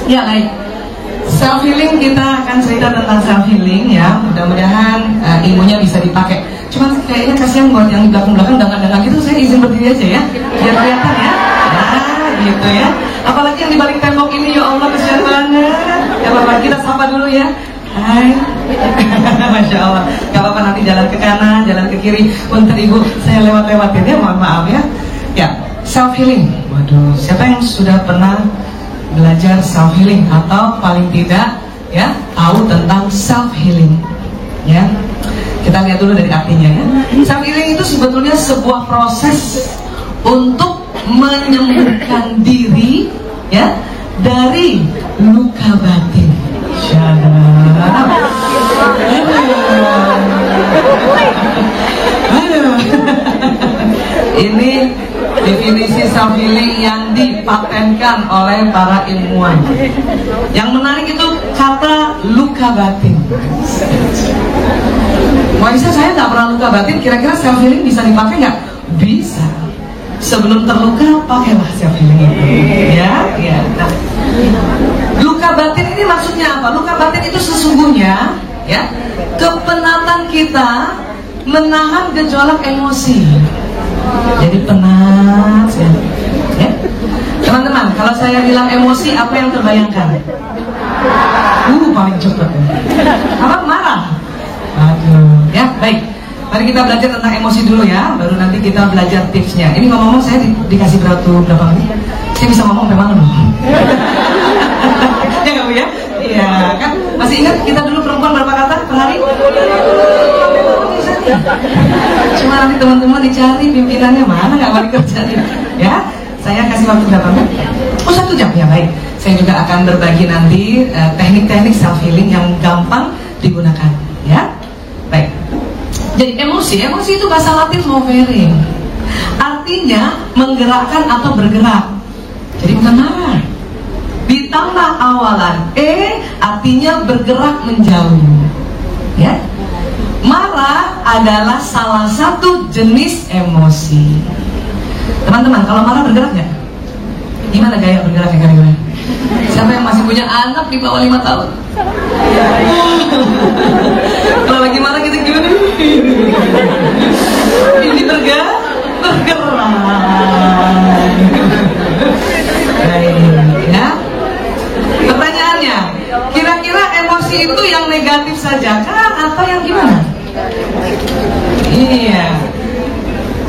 Ya baik, self healing, kita akan cerita tentang self healing ya. Mudah-mudahan ilmunya bisa dipakai. Cuman kayaknya kasihan buat yang di belakang-belakang dangan-dangan gitu. Saya izin berdiri aja ya, biar kelihatan ya. Nah gitu ya. Apalagi yang di balik tembok ini, ya Allah kasihan banget. Ya Bapak, kita sapa dulu ya. Hai. Masya Allah. Gak apa-apa, nanti jalan ke kanan, jalan ke kiri. Punten Ibu, saya lewat-lewatin ya, mohon maaf ya. Ya, self healing. Waduh, siapa yang sudah pernah belajar self healing atau paling tidak ya tahu tentang self healing ya? Kita lihat dulu dari artinya ya. Self healing itu sebetulnya sebuah proses untuk menyembuhkan diri ya dari luka batin. Ini definisi self healing yang dipatenkan oleh para ilmuwan. Yang menarik itu kata luka batin. Maksudnya saya nggak pernah luka batin. Kira-kira self healing bisa dipakai nggak? Bisa. Sebelum terluka pakailah self healing itu. Ya. Nah, luka batin ini maksudnya apa? Luka batin itu sesungguhnya ya kepenatan kita menahan gejolak emosi. Jadi penat ya. Teman-teman, kalau saya bilang emosi, apa yang terbayangkan? Paling cepat ya. Apa? Marah. Aduh, ya baik. Mari kita belajar tentang emosi dulu ya, baru nanti kita belajar tipsnya. Ini ngomong-ngomong saya dikasih berapa menit? Saya bisa ngomong sampai malam. Ya nggak Bu ya? Iya kan? Masih ingat kita dulu perempuan berapa kata per hari? Cuma nanti teman-teman dicari pimpinannya mana, nggak mau dikerjain ya. Saya kasih waktu berapa menit? 1 jam ya, baik. Saya juga akan berbagi nanti teknik-teknik self healing yang gampang digunakan ya. Baik. Jadi emosi itu bahasa Latin movere, artinya menggerakkan atau bergerak. Jadi bukan marah. Ditambah awalan artinya bergerak menjauh ya. Marah adalah salah satu jenis emosi. Teman-teman, kalau marah bergerak nggak? Gimana gaya bergeraknya kira-kira? Siapa yang masih punya anak di bawah 5 tahun? Kalau lagi marah gitu gimana? Ini bergerak. Ya. Pertanyaannya, kira-kira emosi itu yang negatif saja kah atau yang gimana? Iya.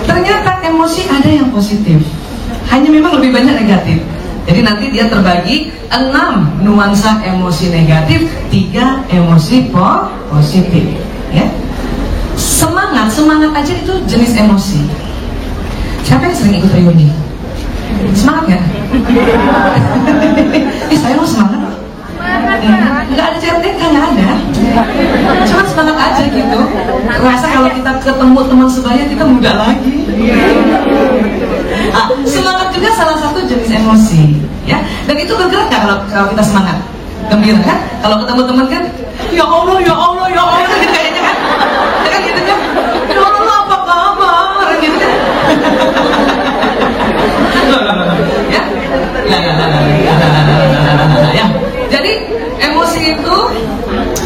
Ternyata emosi ada yang positif, hanya memang lebih banyak negatif. Jadi nanti dia terbagi 6 nuansa emosi negatif, 3 emosi positif ya. Semangat aja itu jenis emosi. Siapa yang sering ikut reuni? Semangat nggak? Saya mau semangat. Nggak ada CRTK, nggak ada. Cuma semangat aja gitu. Rasa kalau kita ketemu teman sebaya kita muda lagi. Semangat juga salah satu jenis emosi ya. Dan itu bergerak nggak kalau kita semangat? Gembira kan? Kalau ketemu teman kan, ya Allah gitu kayaknya kan? Ya kan gitu kan? Ya Allah apa kabar gitu kan? Ya. Jadi emosi itu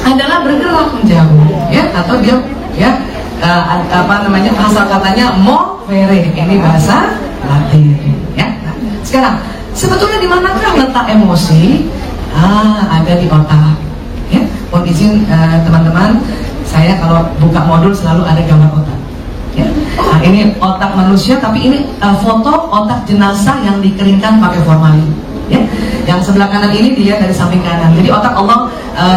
adalah bergerak menjauh ya, atau dia ya asal katanya movere, ini bahasa Latin ya. Nah, sekarang sebetulnya di manakah letak emosi? Ada di otak ya. Mohon izin teman-teman, saya kalau buka modul selalu ada gambar otak ya. Nah, ini otak manusia, tapi ini foto otak jenazah yang dikeringkan pakai formalin ya. Yang sebelah kanan ini dia dari samping kanan. Jadi otak Allah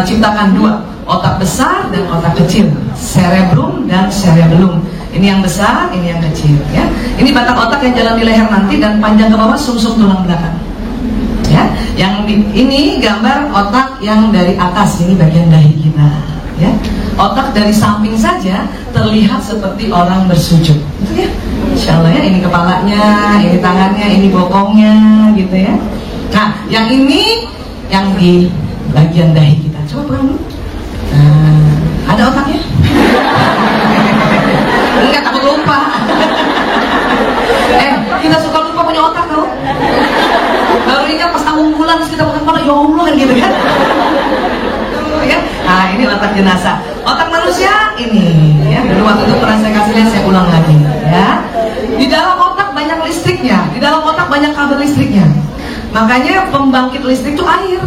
ciptakan 2, otak besar dan otak kecil, cerebrum dan cerebellum. Ini yang besar, ini yang kecil ya. Ini batang otak yang jalan di leher nanti dan panjang ke bawah sumsum tulang belakang ya. Yang ini gambar otak yang dari atas, ini bagian dahi kita ya. Otak dari samping saja terlihat seperti orang bersujud gitu ya. Insya Allah ya, ini kepalanya, ini tangannya, ini bokongnya gitu ya. Nah, yang ini yang di bagian dahi kita. Coba pegang dulu. Ada otaknya? Enggak, takut lupa. Kita suka lupa punya otak tau. Baru ingat pas tanggung bulan terus kita pegang kepala, ya Allah kan gitu kan. Ya. Nah ini otak jenazah. Otak manusia ini ya. Dulu waktu itu pernah saya kasih lihat, saya ulang lagi ya. Di dalam otak banyak listriknya, di dalam otak banyak kabel listriknya. Makanya pembangkit listrik itu air.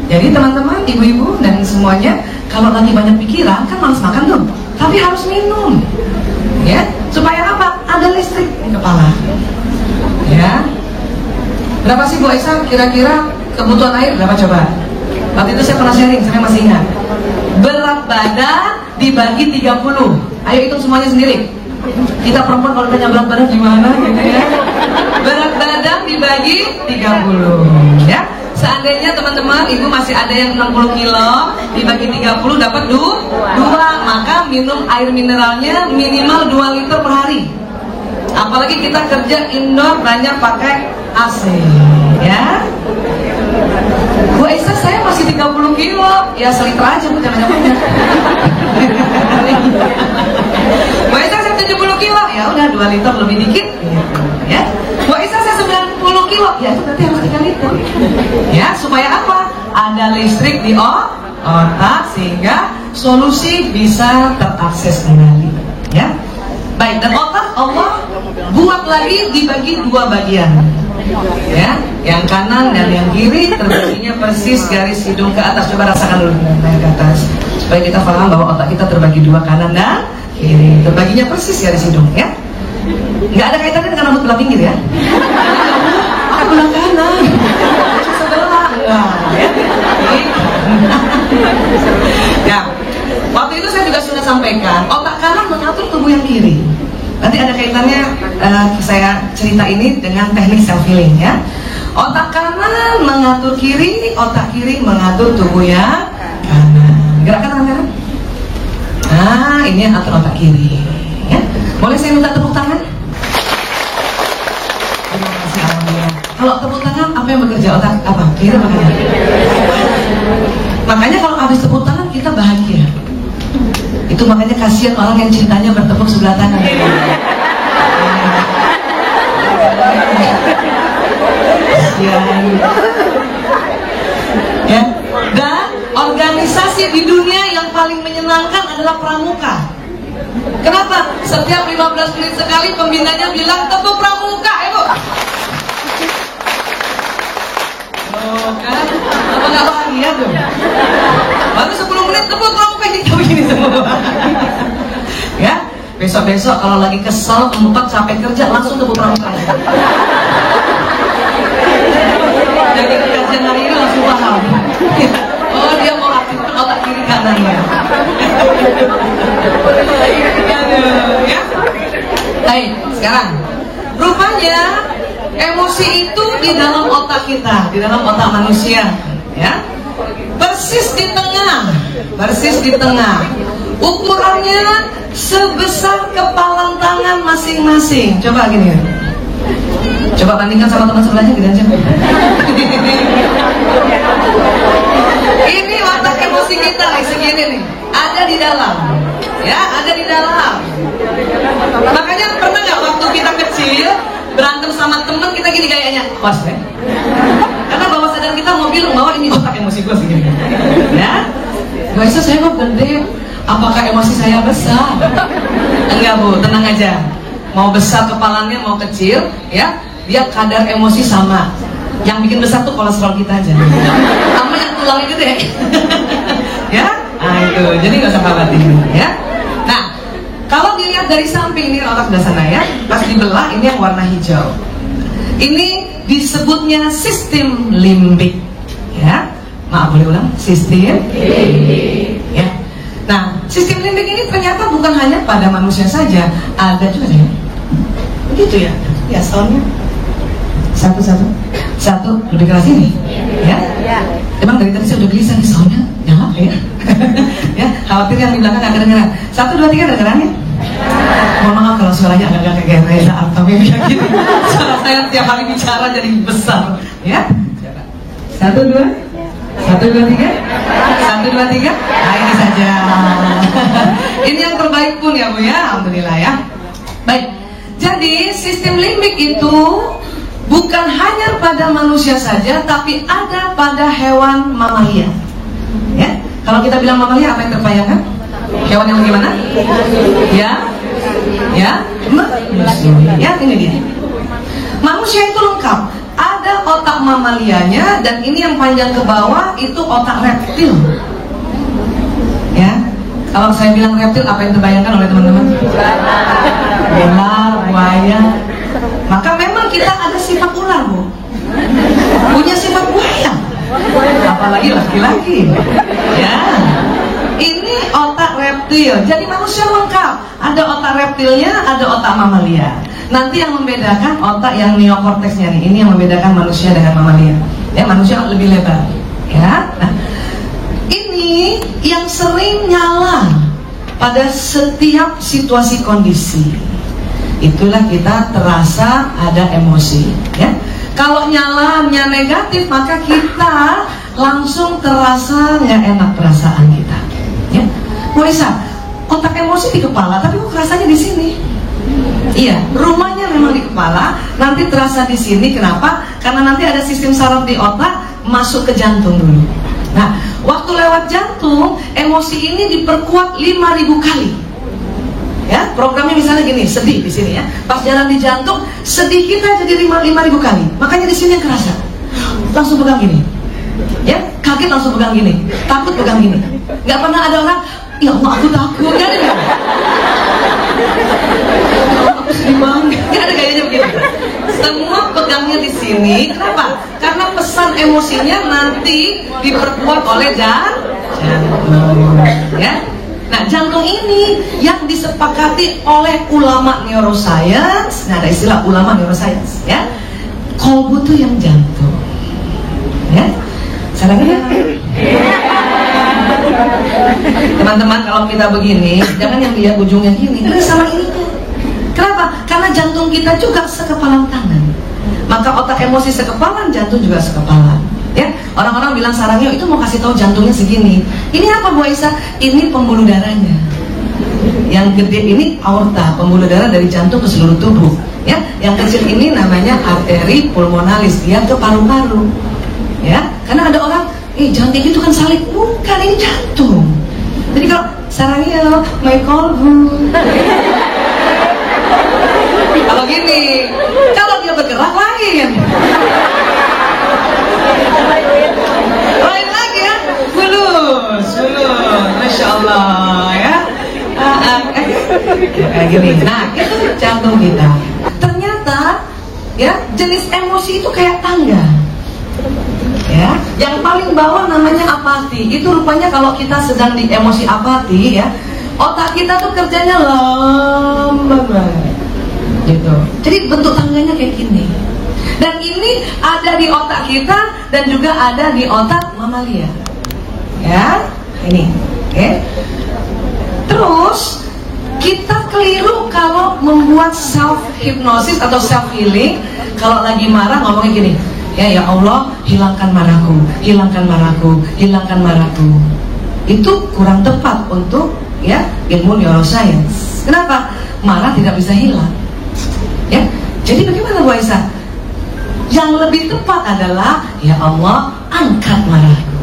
Jadi teman-teman, ibu-ibu dan semuanya, kalau lagi banyak pikiran kan malas makan tuh, tapi harus minum ya, supaya apa? Ada listrik di kepala ya. Berapa sih Bu Aisyah kira-kira kebutuhan air berapa coba? Waktu itu saya pernah sharing, saya masih ingat. Berat badan dibagi 30. Ayo hitung semuanya sendiri. Kita perempuan kalau tanya berat badan gimana gitu ya. Berat badan dibagi 30 ya. Seandainya teman-teman ibu masih ada yang 60 kilo, dibagi 30 dapat 2, maka minum air mineralnya minimal 2 liter per hari. Apalagi kita kerja indoor banyak pakai AC ya. Bu Aisyah saya masih 30 kilo, ya seliter aja Bu, jangan banyak. Bu Aisyah saya 70 kilo, ya udah 2 liter lebih dikit ya. Bu Aisyah saya 90 kilo, ya itu berarti harus 3 liter ya, supaya apa? Ada listrik di otak sehingga solusi bisa terakses kembali ya. Baik, dan otak Allah buat lagi dibagi 2 bagian ya, yang kanan dan yang kiri terbaginya persis garis hidung ke atas. Coba rasakan dulu ke atas supaya kita paham bahwa otak kita terbagi 2, kanan dan kiri, terbaginya persis garis hidung ya. Nggak ada kaitannya dengan rambut belah pinggir ya. Aku belah kanan, sebelah enggak ya. Ya, waktu itu saya juga sudah sampaikan, otak kanan mengatur tubuh yang kiri. Nanti ada kaitannya, saya cerita ini dengan teknik self healing ya. Otak kanan mengatur kiri, otak kiri mengatur tubuh yang kanan. Gerakan tangan kanan. Nah, ini yang atur otak kiri ya. Boleh saya minta tepuk tangan? Terima kasih, alhamdulillah. Kalau tepuk tangan apa yang bekerja, otak apa? Kiri apa kanan? Makanya kalau habis tepuk tangan kita bahagia. Itu makanya kasihan orang yang cintanya bertepuk sebelah tangan. Ya. Dan organisasi di dunia yang paling menyenangkan adalah pramuka. Kenapa? Setiap 15 menit sekali pembinanya bilang tepuk pramuka, Bu. Oh kan? Apa nggak bahagia tuh? Baru 10 menit tepuk pramuka kita begini semua. Ya, besok-besok kalau lagi kesel, empat capek kerja langsung tepuk pramuka. Jadi kajian hari ini langsung paham. Oh dia mau aktifkan otak kiri kanannya. Ya. Baik, sekarang rupanya emosi itu di dalam otak kita, di dalam otak manusia, ya. Persis di tengah. Ukurannya sebesar kepalan tangan masing-masing. Coba gini ya. Coba bandingkan sama teman sebelahnya gini aja. Ini otak emosi kita nih, segini nih. Ada di dalam. Ya, ada di dalam. Makanya pernah nggak waktu kita kecil berantem sama temen kita gini gayanya? Pas ya. Karena bawah sadar kita mau bilang bahwa ini otak emosi gue segini. Ya. Biasa saya kok gede. Apakah emosi saya besar? Enggak Bu, tenang aja. Mau besar kepalanya mau kecil, ya, dia kadar emosi sama. Yang bikin besar tuh kolesterol kita aja. Sama yang tulangnya gede. Ya, nah itu. Jadi nggak usah khawatir, ya. Nah, kalau dilihat dari samping ini otak sebelah sana ya, pas dibelah ini yang warna hijau. Ini disebutnya sistem limbik, ya. Maaf boleh ulang, sistem limbik, ya. Nah, sistem limbik ini ternyata bukan hanya pada manusia saja, ada juga ya. Begitu ya? Ya, soundnya satu lebih keras ini, ya. Emang dari tadi saya udah gelisah nih soundnya, nyala ya. Ya, khawatir yang di belakang nggak kedengeran. 1, 2, 3 kedengeran ya? Mohon maaf kalau suaranya agak kayak Reza Artamevia gitu. Suara saya tiap kali bicara jadi besar, ya. 1, 2, 1, 2, 3. 1, 2, 3. Nah ini saja. Ini yang terbaik pun ya Bu ya, alhamdulillah ya. Baik. Jadi sistem limbik itu bukan hanya pada manusia saja, tapi ada pada hewan mamalia. Ya, kalau kita bilang mamalia, apa yang terbayangkan? Hewan yang bagaimana? Manusia. Ya, ini dia. Manusia itu lengkap. Ada otak mamalianya, dan ini yang panjang ke bawah itu otak reptil. Ya, kalau saya bilang reptil, apa yang terbayangkan oleh teman-teman? Ular, buaya. Maka memang kita ada sifat ular, Bu. Punya sifat buaya. Apalagi laki-laki. Ya. Ini otak reptil. Jadi manusia lengkap. Ada otak reptilnya, ada otak mamalia. Nanti yang membedakan otak yang neokorteksnya nih. Ini yang membedakan manusia dengan mamalia. Ya, manusia lebih lebar. Ya. Nah, ini yang sering nyala pada setiap situasi kondisi. Itulah kita terasa ada emosi. Ya. Kalau nyalanya negatif, maka kita langsung terasa nggak enak perasaan kita. Ya, Bu Esa, otak emosi di kepala, tapi kok rasanya di sini? Iya, rumahnya memang di kepala, nanti terasa di sini. Kenapa? Karena nanti ada sistem saraf di otak masuk ke jantung dulu. Nah, waktu lewat jantung, emosi ini diperkuat 5.000 kali. Ya, programnya misalnya gini, sedih di sini ya. Pas jalan di jantung, sedih kita jadi 5.000 kali. Makanya di sini yang kerasa. Langsung pegang gini. Ya, kaget langsung pegang gini, takut pegang gini. Nggak pernah ada orang, ya Allah aku takut, nggak ada. Aku sedih banget, nggak ada gayanya begitu. Semua pegangnya di sini. Kenapa? Karena pesan emosinya nanti diperkuat oleh jantung. Ya. Nah, jantung ini yang disepakati oleh ulama neuroscience. Nah, ada istilah ulama neuroscience, ya. Kolbu itu yang jantung. Ya. Salah ya? Teman-teman, kalau kita begini, jangan yang lihat ujungnya gini. Ini sama ini. Kenapa? Karena jantung kita juga sekepalan tangan. Maka otak emosi sekepalan, jantung juga sekepalan. Ya, orang-orang bilang sarangnya itu mau kasih tahu jantungnya segini. Ini apa, Bu Aisyah? Ini pembuluh darahnya. Yang gede ini aorta, pembuluh darah dari jantung ke seluruh tubuh. Ya, yang kecil ini namanya arteri pulmonalis, dia ke paru-paru. Ya, karena ada orang, jantung itu kan salib, bukan, ini jantung. Jadi kalau sarangnya my kolbu. Kalau gini, kalau dia bergerak lain. Lain lagi ya, mulus, Masya Allah ya. Kayak gini. Nah, itu jantung kita. Ternyata ya, jenis emosi itu kayak tangga. Ya, yang paling bawah namanya apati. Itu rupanya kalau kita sedang di emosi apati ya, otak kita tuh kerjanya lambat banget. Gitu. Jadi bentuk tangganya kayak gini. Dan ini ada di otak kita dan juga ada di otak mamalia. Ya, ini. Oke. Terus kita keliru kalau membuat self hypnosis atau self healing. Kalau lagi marah ngomongnya gini, ya Allah, hilangkan marahku, hilangkan marahku, hilangkan marahku. Itu kurang tepat untuk ya ilmu neuroscience. Kenapa? Marah tidak bisa hilang. Ya, jadi bagaimana Bu Aisyah? Yang lebih tepat adalah, ya Allah, angkat marahku.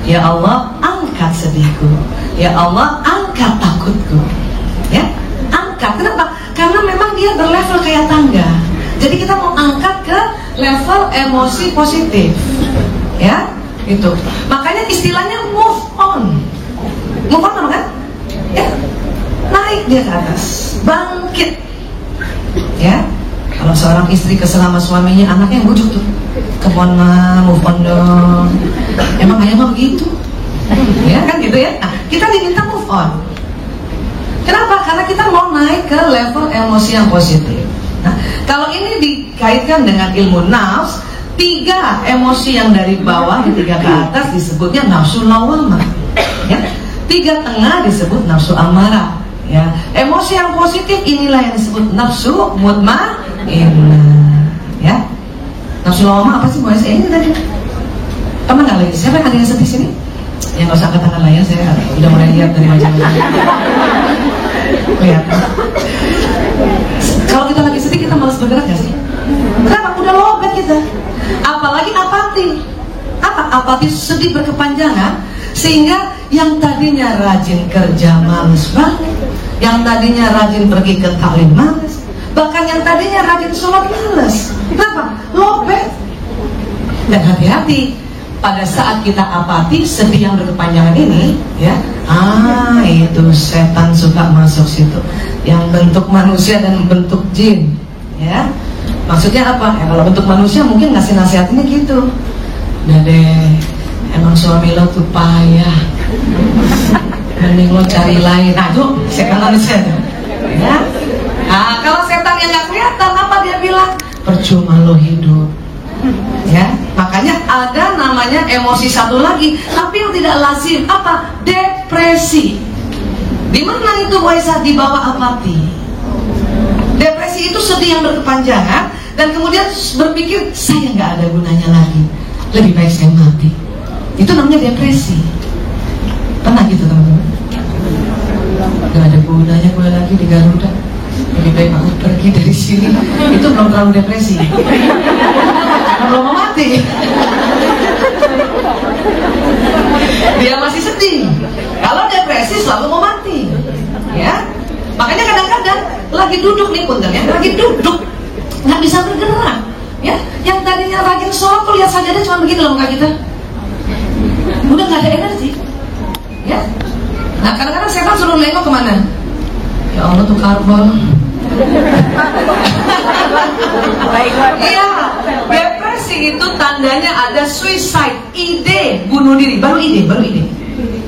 Ya Allah, angkat sedihku. Ya Allah, angkat takutku. Ya, angkat. Kenapa? Karena memang dia berlevel kayak tangga. Jadi kita mau angkat ke level emosi positif. Ya, itu. Makanya istilahnya move on. Move on apa kan? Ya, naik dia ke atas, bangkit. Ya, kalau seorang istri kesel sama suaminya, anaknya yang bujuk tuh, come on ma, move on dong. Emang ayah mah begitu, ya kan gitu ya. Nah, kita diminta move on. Kenapa? Karena kita mau naik ke level emosi yang positif. Nah, kalau ini dikaitkan dengan ilmu nafs, 3 emosi yang dari bawah, 3 ke atas disebutnya nafsu lawamah. Ya, 3 tengah disebut nafsu amarah. Ya, emosi yang positif inilah yang disebut nafsu mutmainnah. Ya, nafsu lawamah apa sih Bu Aisyah? Ini tadi teman nggak lagi? Siapa yang ada yang sedih sini? Ya nggak usah angkat tangan lah ya, saya udah mulai lihat dari macam-macam. Lihat. Kalau kita lagi sedih kita malas bergerak nggak sih? Kenapa? Udah lowbat kita. Apalagi apati. Apa? Apati sedih berkepanjangan, sehingga yang tadinya rajin kerja males banget, yang tadinya rajin pergi ke taklim males, bahkan yang tadinya rajin sholat males. Kenapa? Lobet. Dan hati-hati, pada saat kita apati, sedih yang berkepanjangan ini, ya, itu setan suka masuk situ, yang bentuk manusia dan bentuk jin, ya. Maksudnya apa? Ya, kalau bentuk manusia mungkin ngasih nasihatnya gitu. Udah deh, emang suami lo tuh payah, mending lo cari lain. Nah itu setan manusia tuh, ya. Nah kalau setan yang nggak kelihatan, apa dia bilang? Percuma lo hidup, ya. Makanya ada namanya emosi satu lagi, tapi yang tidak lazim, apa? Depresi. Di mana itu Waisa? Di bawah apati. Depresi itu sedih yang berkepanjangan, dan kemudian berpikir saya nggak ada gunanya lagi, lebih baik saya mati. Itu namanya depresi. Pernah gitu teman-teman? Nggak ada gunanya gue lagi di Garuda, lebih baik aku pergi dari sini. Itu belum terlalu depresi, belum mau mati. Dia masih sedih. Kalau depresi selalu mau mati, ya. Makanya kadang-kadang lagi duduk nih punten, ya, lagi duduk nggak bisa bergerak, ya. Yang tadinya rajin sholat tuh lihat saja dia cuma begini loh muka kita, udah nggak ada energi, ya. Nah kadang-kadang setan suruh nengok kemana? Ya Allah tuh karbon. Iya, depresi itu tandanya ada suicide, ide bunuh diri, baru ide,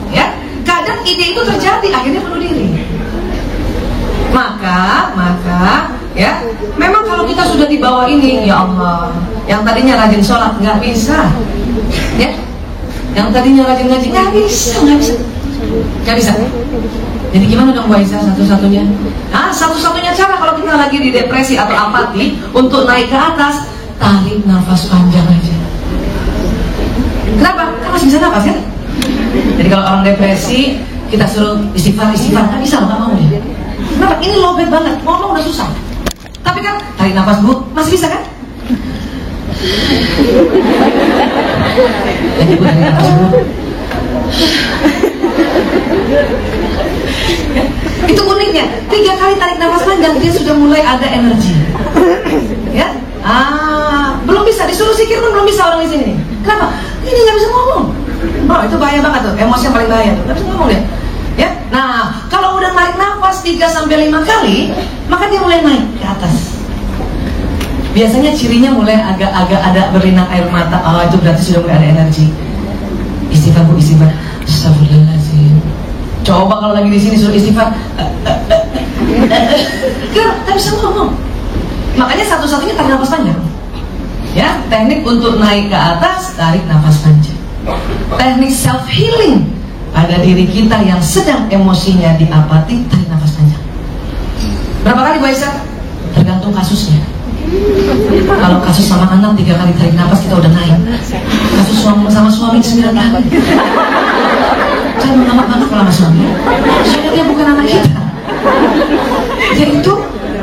ya. Kadang ide itu terjadi akhirnya bunuh diri. Maka ya, memang kalau kita sudah di bawah ini, ya Allah, yang tadinya rajin sholat nggak bisa, ya, yang tadinya rajin ngaji nggak bisa. Jadi gimana dong Bu Aisyah satu-satunya? Satu-satunya cara kalau kita lagi di depresi atau apati untuk naik ke atas, tarik nafas panjang aja. Kenapa? Kan masih bisa nafas kan? Jadi kalau orang depresi kita suruh istighfar, nggak bisa, nggak mau dia. Kenapa? Ini lobet banget, ngomong udah susah. Tapi kan tarik nafas Bu, masih bisa kan? Jadi Bu tarik nafas Bu. Itu uniknya, 3 kali tarik nafas panjang dia sudah mulai ada energi, ya. Belum bisa disuruh zikir pun belum bisa orang di sini. Kenapa? Ini nggak bisa ngomong. Itu bahaya banget tuh, emosi yang paling bahaya tuh. Nggak bisa ngomong dia, ya. Nah kalau udah tarik nafas 3-5 kali, maka dia mulai naik ke atas. Biasanya cirinya mulai agak-agak ada berlinang air mata. Itu berarti sudah mulai ada energi. Istighfar Bu, istighfar. Astagfirullahaladzim. Coba kalau lagi di sini suruh istighfar, tak bisa ngomong. Makanya satu-satunya tarik nafas panjang, ya. Teknik untuk naik ke atas, tarik nafas panjang. Teknik self healing pada diri kita yang sedang emosinya diapati, tarik nafas panjang. Berapa kali Bu Aisyah? Tergantung kasusnya. Kalau kasus sama anak 3 kali tarik nafas kita udah naik. Kasus sama suami 9 kali. Saya mengamak-ngamak kalau sama suami. Soalnya dia bukan anak kita, dia itu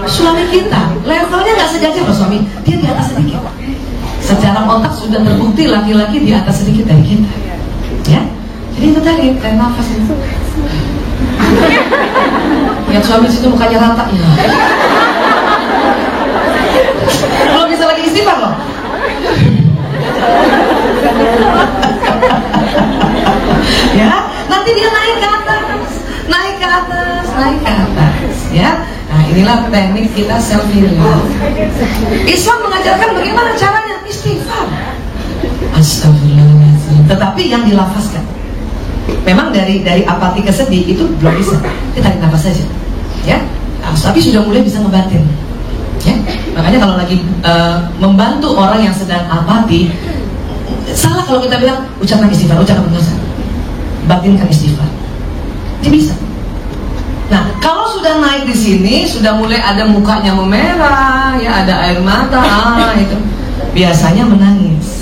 suami kita. Levelnya nggak sejajar loh suami, dia di atas sedikit. Secara otak sudah terbukti laki-laki di atas sedikit dari kita, ya. Jadi itu tadi tarik nafas itu. Lihat suami situ mukanya rata, ya. Belum bisa lagi istighfar loh. Ya, nanti dia naik ke atas, ya. Nah inilah teknik kita self healing. Islam mengajarkan bagaimana caranya istighfar. Astagfirullahaladzim. Tetapi yang dilafazkan. Memang dari apati ke sedih itu belum bisa. Kita tarik nafas saja, ya. Tapi sudah mulai bisa ngebatin, ya. Makanya kalau lagi membantu orang yang sedang apati, salah kalau kita bilang ucapkan istighfar, batinkan istighfar. Dia bisa. Nah, kalau sudah naik di sini, sudah mulai ada mukanya memerah, ya, ada air mata, itu biasanya menangis.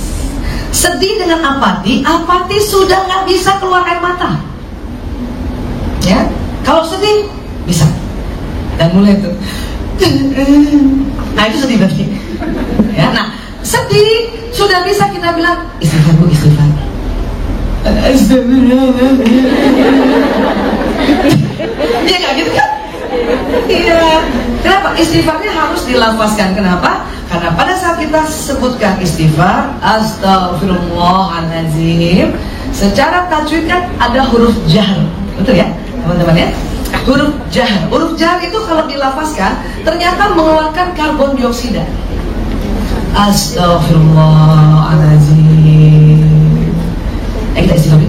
Sedih dengan apati sudah nggak bisa keluar air mata, ya. Kalau sedih bisa, dan mulai tuh, nah itu sedih berarti, ya. Nah, sedih Sudah bisa kita bilang istighfar Bu, istighfar. Iya nggak gitu kan? Iya. Kenapa? Istighfarnya harus dilafazkan. Kenapa? Karena pada saat kita sebutkan istighfar, Astaghfirullahaladzim, secara tajwid kan ada huruf jahr, betul ya teman-teman ya? Huruf jahr. Huruf jahr itu kalau dilafazkan ternyata mengeluarkan karbon dioksida. Astaghfirullahaladzim. Kita istighfar.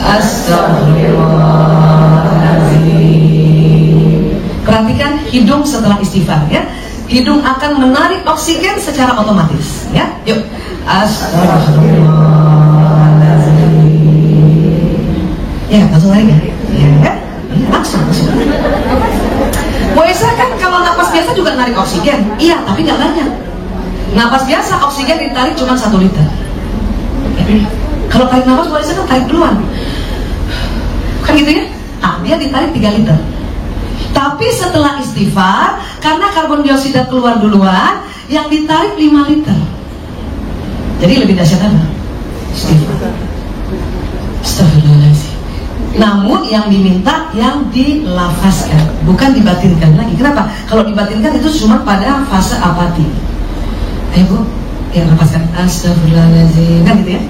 Astaghfirullahaladzim. Perhatikan hidung setelah istighfar ya. Hidung akan menarik oksigen secara otomatis ya. Yuk. Astaghfirullahaladzim. Ya, langsung lagi ya. Ya, langsung. Moisa kan kalau napas biasa juga narik oksigen. Iya, tapi nggak banyak. Napas biasa oksigen ditarik cuma 1 liter. Kalau tarik napas Moisa kan tarik duluan. Kan gitu ya? Nah, dia ditarik 3 liter. Tapi setelah istighfar, karena karbon dioksida keluar duluan, yang ditarik 5 liter. Jadi lebih dahsyat apa? Istighfar. Astagfirullahaladzim. Namun yang diminta yang dilafazkan, bukan dibatinkan lagi. Kenapa? Kalau dibatinkan itu cuma pada fase apati. Ayo Bu, yang lafazkan Astagfirullahaladzim, kan gitu ya?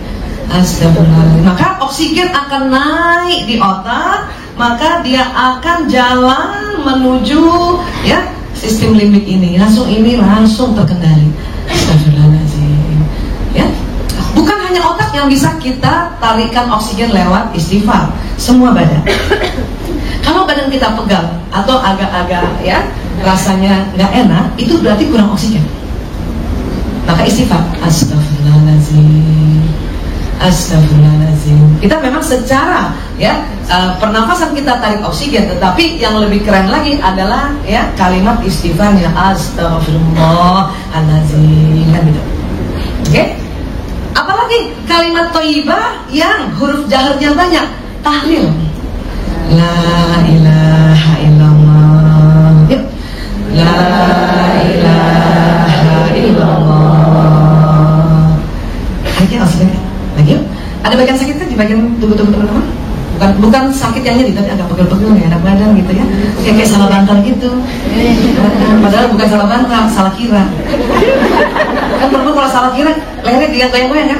Astagfirullahaladzim. Maka oksigen akan naik di otak, maka dia akan jalan menuju ya sistem limbik ini. Langsung terkendali. Astagfirullahaladzim. Ya, bukan hanya otak yang bisa kita tarikan oksigen lewat istighfar, semua badan. Kalau badan kita pegal atau agak-agak ya rasanya nggak enak, itu berarti kurang oksigen. Maka istighfar. Astagfirullahaladzim. Astagfirullahaladzim. Kita memang secara ya pernafasan kita tarik oksigen, tetapi yang lebih keren lagi adalah ya kalimat istighfarnya. Astagfirullahaladzim, kan gitu. Oke? Apalagi kalimat thayyibah yang huruf jahrnya banyak. Tahlil. La ilaha illallah. Yuk. La ilaha illallah. Lagi oksigen. Lagi yuk. Ada bagian sakit kan di bagian tubuh teman-teman? Bukan sakit yang nyeri, tapi agak pegel-pegel, nggak enak badan gitu ya. Kayak salah bantal gitu. Padahal bukan salah bantal, salah kira. Kan perempuan kalau salah kira, lehernya digoyang-goyang kan?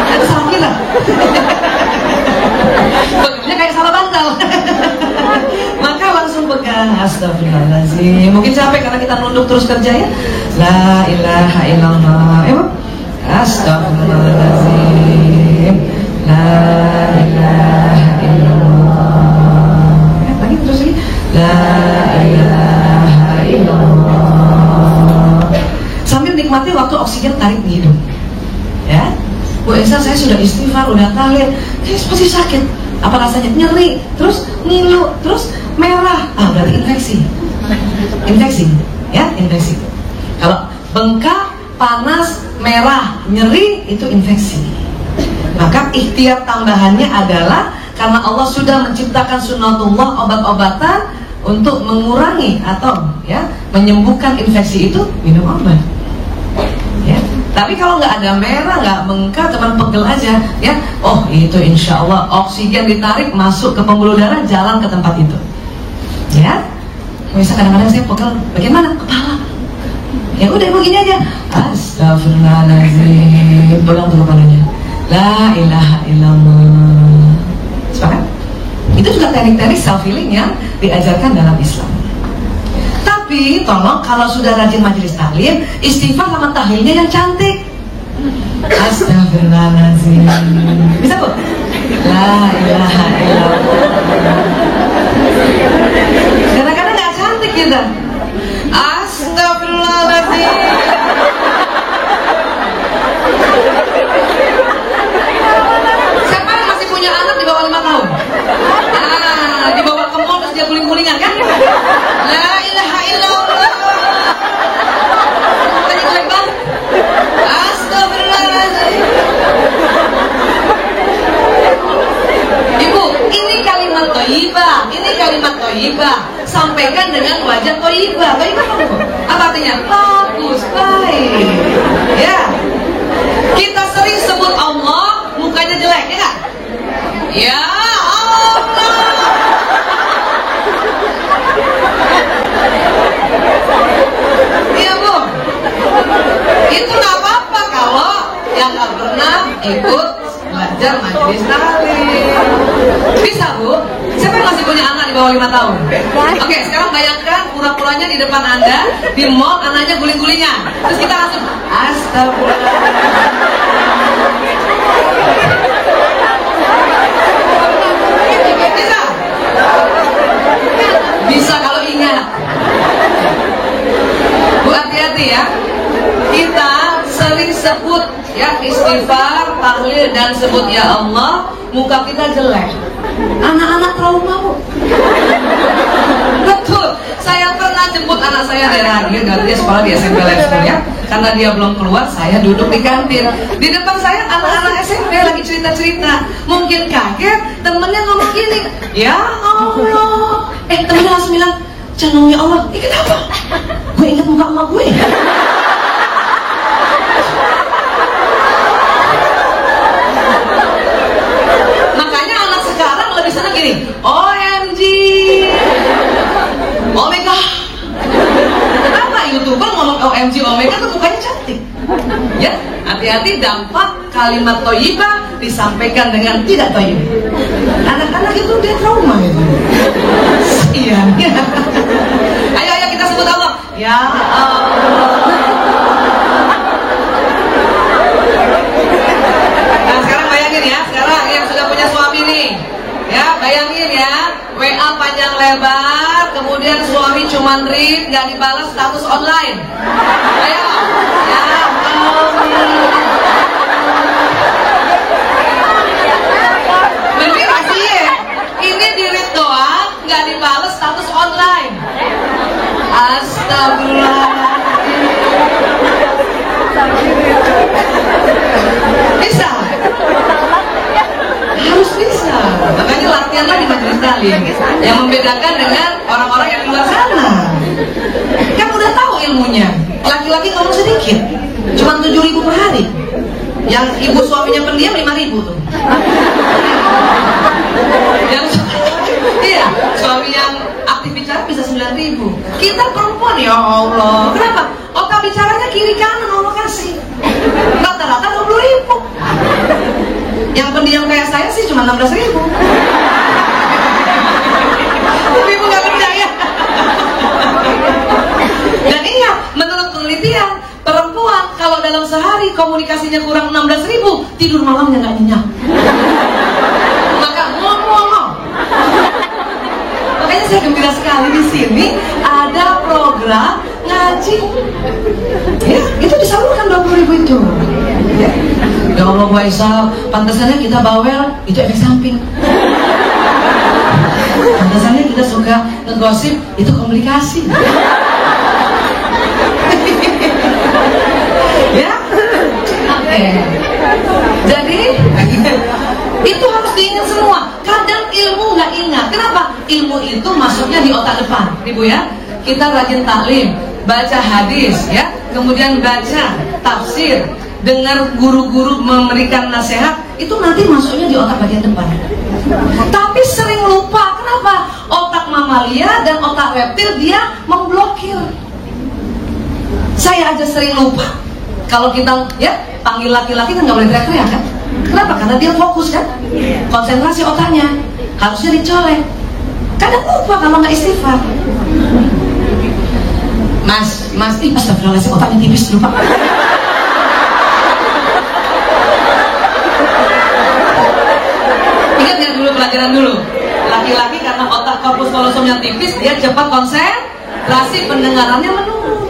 Itu salah kira. Bentuknya kayak salah bantal. Maka langsung pegang. Astagfirullahaladzim. Mungkin capek karena kita nunduk terus kerja ya. La ilaha illallah. Astagfirullahaladzim. La ilaha illallah. Lagi terus lagi. La ilaha illallah. Sambil nikmati waktu oksigen tarik di hidung. Ya. Bu Esa, saya sudah istighfar, udah tahlil, kayak seperti sakit. Apa rasanya? Nyeri, terus ngilu, terus merah. Berarti infeksi. Infeksi, ya, infeksi. Kalau bengkak, panas, merah, nyeri, itu infeksi. Maka ikhtiar tambahannya adalah karena Allah sudah menciptakan sunnatullah, obat-obatan untuk mengurangi atau ya menyembuhkan infeksi itu, minum obat. Ya. Tapi kalau nggak ada merah, nggak bengkak, cuma pegel aja, ya, oh itu insya Allah oksigen ditarik masuk ke pembuluh darah, jalan ke tempat itu. Ya, bisa kadang-kadang saya pegel, bagaimana? Kepala. Ya udah begini aja. Astagfirullahaladzim. Pegang tuh kepalanya. La ilaha illallah. Sepakat? Itu juga teknik-teknik self healing yang diajarkan dalam Islam. Tapi tolong kalau sudah rajin majelis taklim, istighfar sama tahlilnya yang cantik. Astagfirullahaladzim. Bisa Bu? La ilaha illallah. Kadang-kadang gak cantik gitu. Astagfirullahaladzim. Siapa yang masih punya anak di bawah 5 tahun? Dibawa ke mall terus dia guling-gulingan kan? La ilaha illallah. Tanya jelek banget. Astagfirullahaladzim. Ibu, ini kalimat thayyibah. Ini kalimat thayyibah. Sampaikan dengan wajah thayyibah. Thayyibah apa? Apa artinya? Bagus, baik. Ya Allah. Iya Bu, itu nggak apa-apa kalau yang nggak pernah ikut belajar majelis taklim. Bisa Bu. Siapa yang masih punya anak di bawah 5 tahun? Oke, sekarang bayangkan pura-puranya di depan Anda di mall, anaknya guling-gulingan. Terus kita langsung astagfirullah. Bisa? Bisa kalau ingat. Bu, hati-hati ya. Kita sering sebut ya istighfar, tahlil dan sebut ya Allah, muka kita jelek. Anak-anak trauma Bu. Betul. Saya pernah jemput anak saya dari Hadir, dia sekolah di SMP Life School ya. Karena dia belum keluar, saya duduk di kantin. Di depan saya anak-anak SMP lagi cerita-cerita. Mungkin kaget, temennya ngomong gini, ya Allah. Temennya langsung bilang, jangan ya Allah. Kenapa? Gue ingat muka emak gue. Makanya anak sekarang lebih senang gini, OMG, Omega. Kenapa YouTuber ngomong OMG Omega tuh mukanya cantik? Ya, hati-hati dampak kalimat thayyibah disampaikan dengan tidak thayyib. Anak-anak itu dia trauma gitu. Iya. Ayo kita sebut Allah. Ya Allah. Nah sekarang bayangin ya, sekarang yang sudah punya suami nih, ya bayangin ya, WA panjang lebar, kemudian suami cuma read, nggak dibalas status online. Ayo, ya bener sih, ini di read doang, nggak dibalas status online. Astagfirullah. Bisa? Harus bisa. Makanya latihanlah di majelis taklim. Yang membedakan dengan orang-orang yang di luar sana. Kan udah tahu ilmunya. Laki-laki ngomong sedikit, cuma 7.000 per hari. Yang ibu suaminya pendiam 5.000 tuh. Yang iya, suami yang aktif bicara bisa 9.000. Kita perempuan ya Allah. Kenapa? Otak bicaranya kiri kanan Allah kasih. Rata-rata 20.000. Yang pendiam kayak saya sih cuma 16.000. Ibu nggak percaya. Dan ingat, menurut penelitian, perempuan kalau dalam sehari komunikasinya kurang 16.000, tidur malamnya nggak nyenyak. Maka ngomong. Makanya saya gembira sekali di sini ada program ngaji. Ya, itu disalurkan 20.000 itu. Ya Allah Bu Aisyah, pantesannya kita bawel, itu efek samping. Pantesannya kita suka ngegosip, itu komplikasi. Ya, oke. Jadi itu harus diingat semua. Kadang ilmu nggak ingat. Kenapa? Ilmu itu masuknya di otak depan, Ibu ya. Kita rajin taklim, baca hadis, ya, kemudian baca tafsir, dengar guru-guru memberikan nasihat, itu nanti masuknya di otak bagian depan. Tapi sering lupa. Kenapa? Otak mamalia dan otak reptil dia memblokir. Saya aja sering lupa. Kalau kita ya panggil laki-laki kan nggak boleh teriak-teriak kan? Kenapa? Karena dia fokus kan, konsentrasi otaknya harusnya dicolek. Kadang lupa kalau nggak istighfar. Mas, astagfirullahaladzim, otaknya tipis lupa. Ingat ya dulu pelajaran dulu. Laki-laki karena otak korpus kolosumnya tipis, dia cepat konsentrasi, pendengarannya menurun.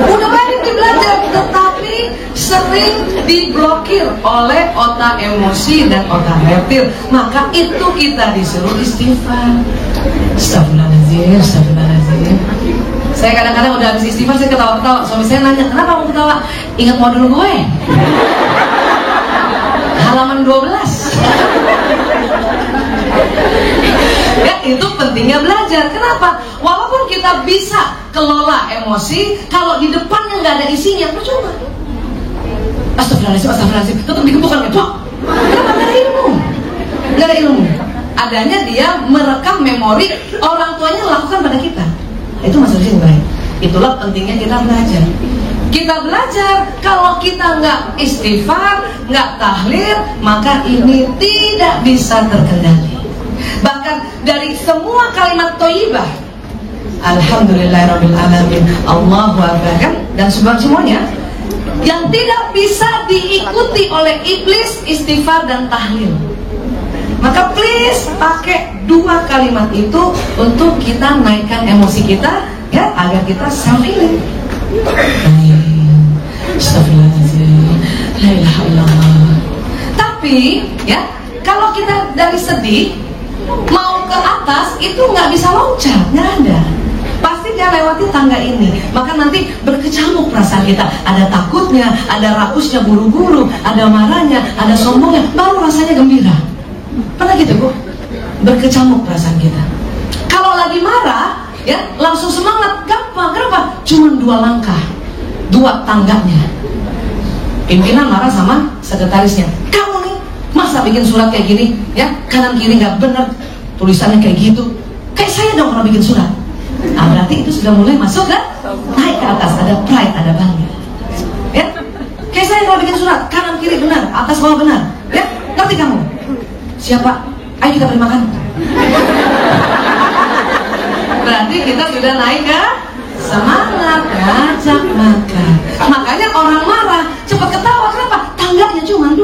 Udah banyak belajar, tetapi sering diblokir oleh otak emosi dan otak reptil. Maka itu kita disuruh istighfar. Astagfirullahaladzim. Saya kadang-kadang udah habis istighfar, saya ketawa-ketawa. Suami saya nanya, kenapa kamu ketawa? Ingat modul gue halaman 12. Ya, itu pentingnya belajar. Kenapa? Walaupun kita bisa kelola emosi, kalau di depannya nggak ada isinya, percuma. Astagfirullahaladzim, tetap dikebukan gitu. Kenapa? Nggak ada ilmu. Nggak ada ilmu. Adanya dia merekam memori orang tuanya lakukan pada kita. Itu masalah yang baik. Itulah pentingnya kita belajar. Kita belajar, kalau kita nggak istighfar, nggak tahlil, maka ini tidak bisa terkendali. Bahkan dari semua kalimat thayyibah, alhamdulillahirabbil alamin, Allahu akbar, kan, dan semuanya yang tidak bisa diikuti oleh iblis, istighfar dan tahlil. Maka please pakai dua kalimat itu untuk kita naikkan emosi kita, ya, agar kita self healing. Astagfirullahaladzim, la ilaha illallah. Tapi ya, kalau kita dari sedih mau ke atas itu nggak bisa loncat, nggak ada. Pasti dia lewati tangga ini. Maka nanti berkecamuk perasaan kita. Ada takutnya, ada rakusnya buru-buru, ada marahnya, ada sombongnya, baru rasanya gembira. Pernah gitu, Bu? Berkecamuk perasaan kita. Kalau lagi marah, ya langsung semangat, gampang. Kenapa? Cuma 2 langkah, 2 tangganya. Pimpinan marah sama sekretarisnya, kamu nih masa bikin surat kayak gini, ya kanan kiri nggak benar, tulisannya kayak gitu, kayak saya dong kalau bikin surat. Berarti itu sudah mulai masuk kan, naik ke atas, ada pride, ada bangga, ya. Kayak saya kalau bikin surat, kanan kiri benar, atas bawah benar, ya. Ngerti kamu? Siapa? Ayo kita beri makan. Berarti kita sudah naik ke semangat, ngajak makan. Makanya orang marah cepat ketawa, kenapa? Tangganya cuma 2.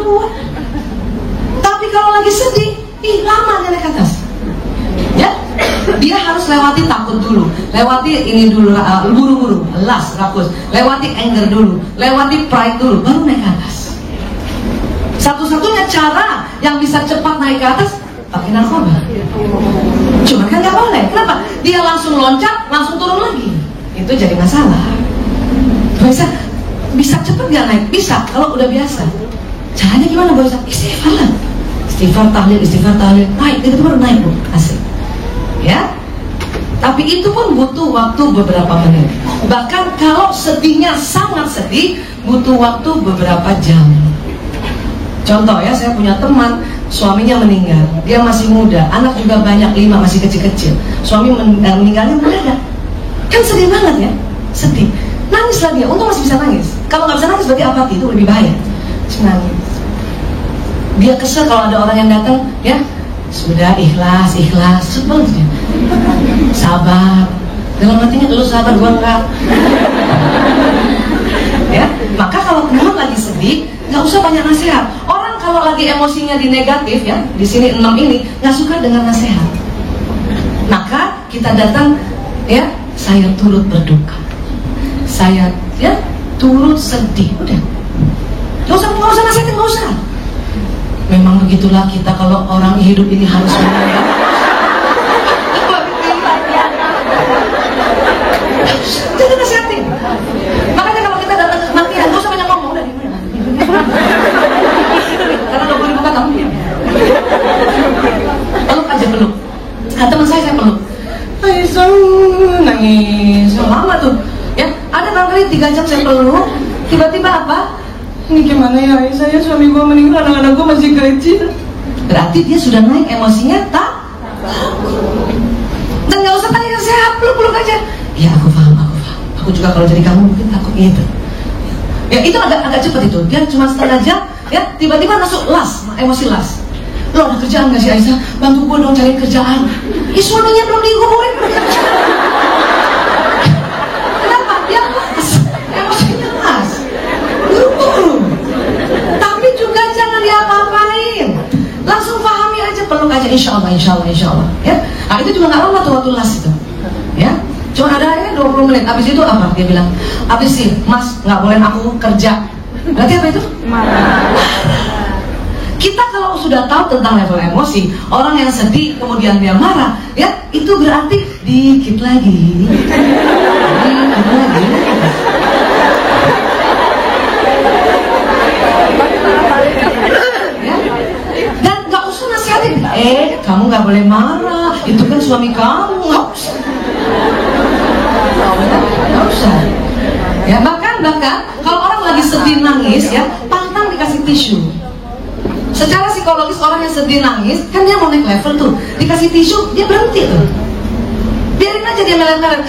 Tapi kalau lagi sedih, lama naik ke atas. Ya, dia harus lewati takut dulu, lewati ini dulu, buru-buru, rakus, lewati anger dulu, lewati pride dulu, baru naik ke atas. Satu-satunya cara yang bisa cepat naik ke atas pakai narkoba. Cuma kan nggak boleh. Kenapa? Dia langsung loncat, langsung turun lagi. Itu jadi masalah. Bisa cepet gak naik? Bisa, kalau udah biasa. Caranya gimana, Bu? Istighfar lah. Istighfar tahlil, naik, itu baru naik, Bu. Asik. Ya. Tapi itu pun butuh waktu beberapa menit. Bahkan kalau sedihnya sangat sedih, butuh waktu beberapa jam. Contoh ya, saya punya teman, suaminya meninggal, dia masih muda, anak juga banyak, 5 masih kecil-kecil. Suami meninggalnya mendadak. Kan sedih banget ya, sedih. Nangislah dia, untung masih bisa nangis. Kalau nggak bisa nangis berarti apati, itu lebih bahaya. Nangis. Dia kesel kalau ada orang yang datang, ya sudah ikhlas, sebel dia. Sabar. Dalam hatinya lu sabar, gua enggak. Ya, maka kalau teman lagi sedih, nggak usah banyak nasihat. Orang kalau lagi emosinya di negatif, ya, di sini 6 ini nggak suka dengan nasihat. Maka kita datang, ya, saya turut berduka, saya ya turut sedih, udah. Nggak usah nasihatin, nggak usah. Memang begitulah kita kalau orang hidup ini harus menang. Jangan nasihatin. Makanya kalau kita datang ke kematian, nggak usah banyak ngomong, udah dimana. Karena lo boleh buka kamu. Peluk aja, peluk. Nah, teman saya peluk. Aisyah nangis lama tuh, ya. Ada barangkali 3 jam saya peluk, tiba-tiba apa? Ini gimana ya Aisyah, ya suami gue meninggal, anak-anak gue masih kecil. Berarti dia sudah naik emosinya, tak? Dan nggak usah tanya sehat, peluk aja. Ya aku paham. Aku juga kalau jadi kamu mungkin takut gitu. Ya itu agak cepet itu. Dia cuma setengah jam, ya tiba-tiba masuk emosi las. Lo ada kerjaan nggak sih Aisyah? Bantu gue dong cari kerjaan. Suaminya belum dihubungin. Kenapa? Dia las, emosinya las, buru-buru. Tapi juga jangan diapa-apain. Langsung pahami aja, peluk aja, insya Allah. Ya, nah, itu juga nggak lama tuh waktu las itu. Ya, cuma ada ya 20 menit. Habis itu apa? Dia bilang, habis sih, Mas nggak boleh aku kerja. Berarti apa itu? Marah. Kita kalau sudah tahu tentang level emosi, orang yang sedih kemudian dia marah, ya itu berarti dikit lagi. Ya? Dan nggak usah nasihatin, kamu nggak boleh marah, itu kan suami kamu, nggak usah. Nggak usah. Ya bahkan kalau orang lagi sedih nangis, ya pantang dikasih tisu. Secara psikologis orang yang sedih nangis, kan dia mau naik level tuh, dikasih tisu, dia berhenti tuh. Biarin aja dia melet-melet.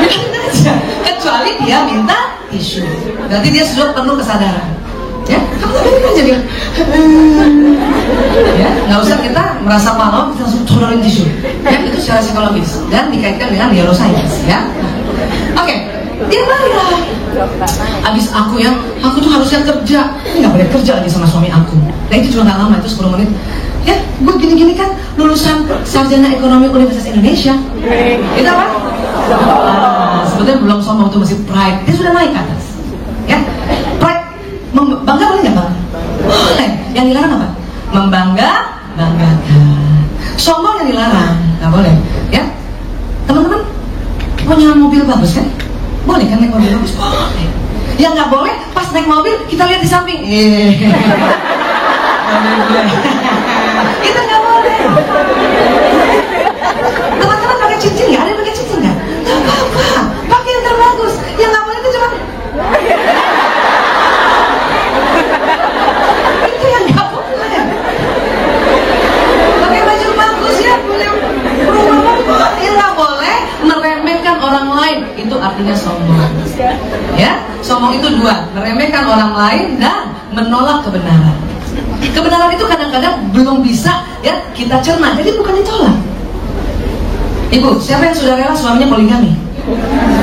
Biarin aja, kecuali dia minta tisu. Berarti dia sudah perlu kesadaran. Ya, kamu biarin aja dia. Ya, nggak usah kita merasa pahlawan, kita langsung turunin tisu. Ya, itu secara psikologis dan dikaitkan dengan neuroscience. Ya, oke. Dia marah. Abis aku tuh harusnya kerja. Nggak boleh kerja lagi sama suami aku. Nah itu juga nggak lama, itu 10 menit. Ya, gue gini-gini kan lulusan sarjana ekonomi Universitas Indonesia. Itu apa? Sebetulnya belum sombong, itu masih pride. Dia sudah naik ke atas. Ya, pride. Bangga boleh nggak bang? Boleh. Yang dilarang apa? Membanggakan. Sombong yang dilarang, nggak boleh. Ya, teman-teman punya mobil bagus kan? Boleh kan naik mobil bagus? Boleh. Yang nggak boleh pas naik mobil kita lihat di samping. Itu nggak boleh. Teman-teman pakai cincin nggak? Ada yang pakai cincin nggak? Nggak apa-apa. Pakai yang terbagus. Yang nggak boleh itu cuma itu yang nggak boleh. Pakai baju bagus ya, boleh. Yang nggak boleh meremehkan orang lain, itu artinya sombong. Ya, sombong itu dua, meremehkan orang lain dan menolak kebenaran. Kebenaran itu kadang-kadang belum bisa ya kita cerna, jadi bukan ditolak. Ibu, siapa yang sudah rela suaminya poligami?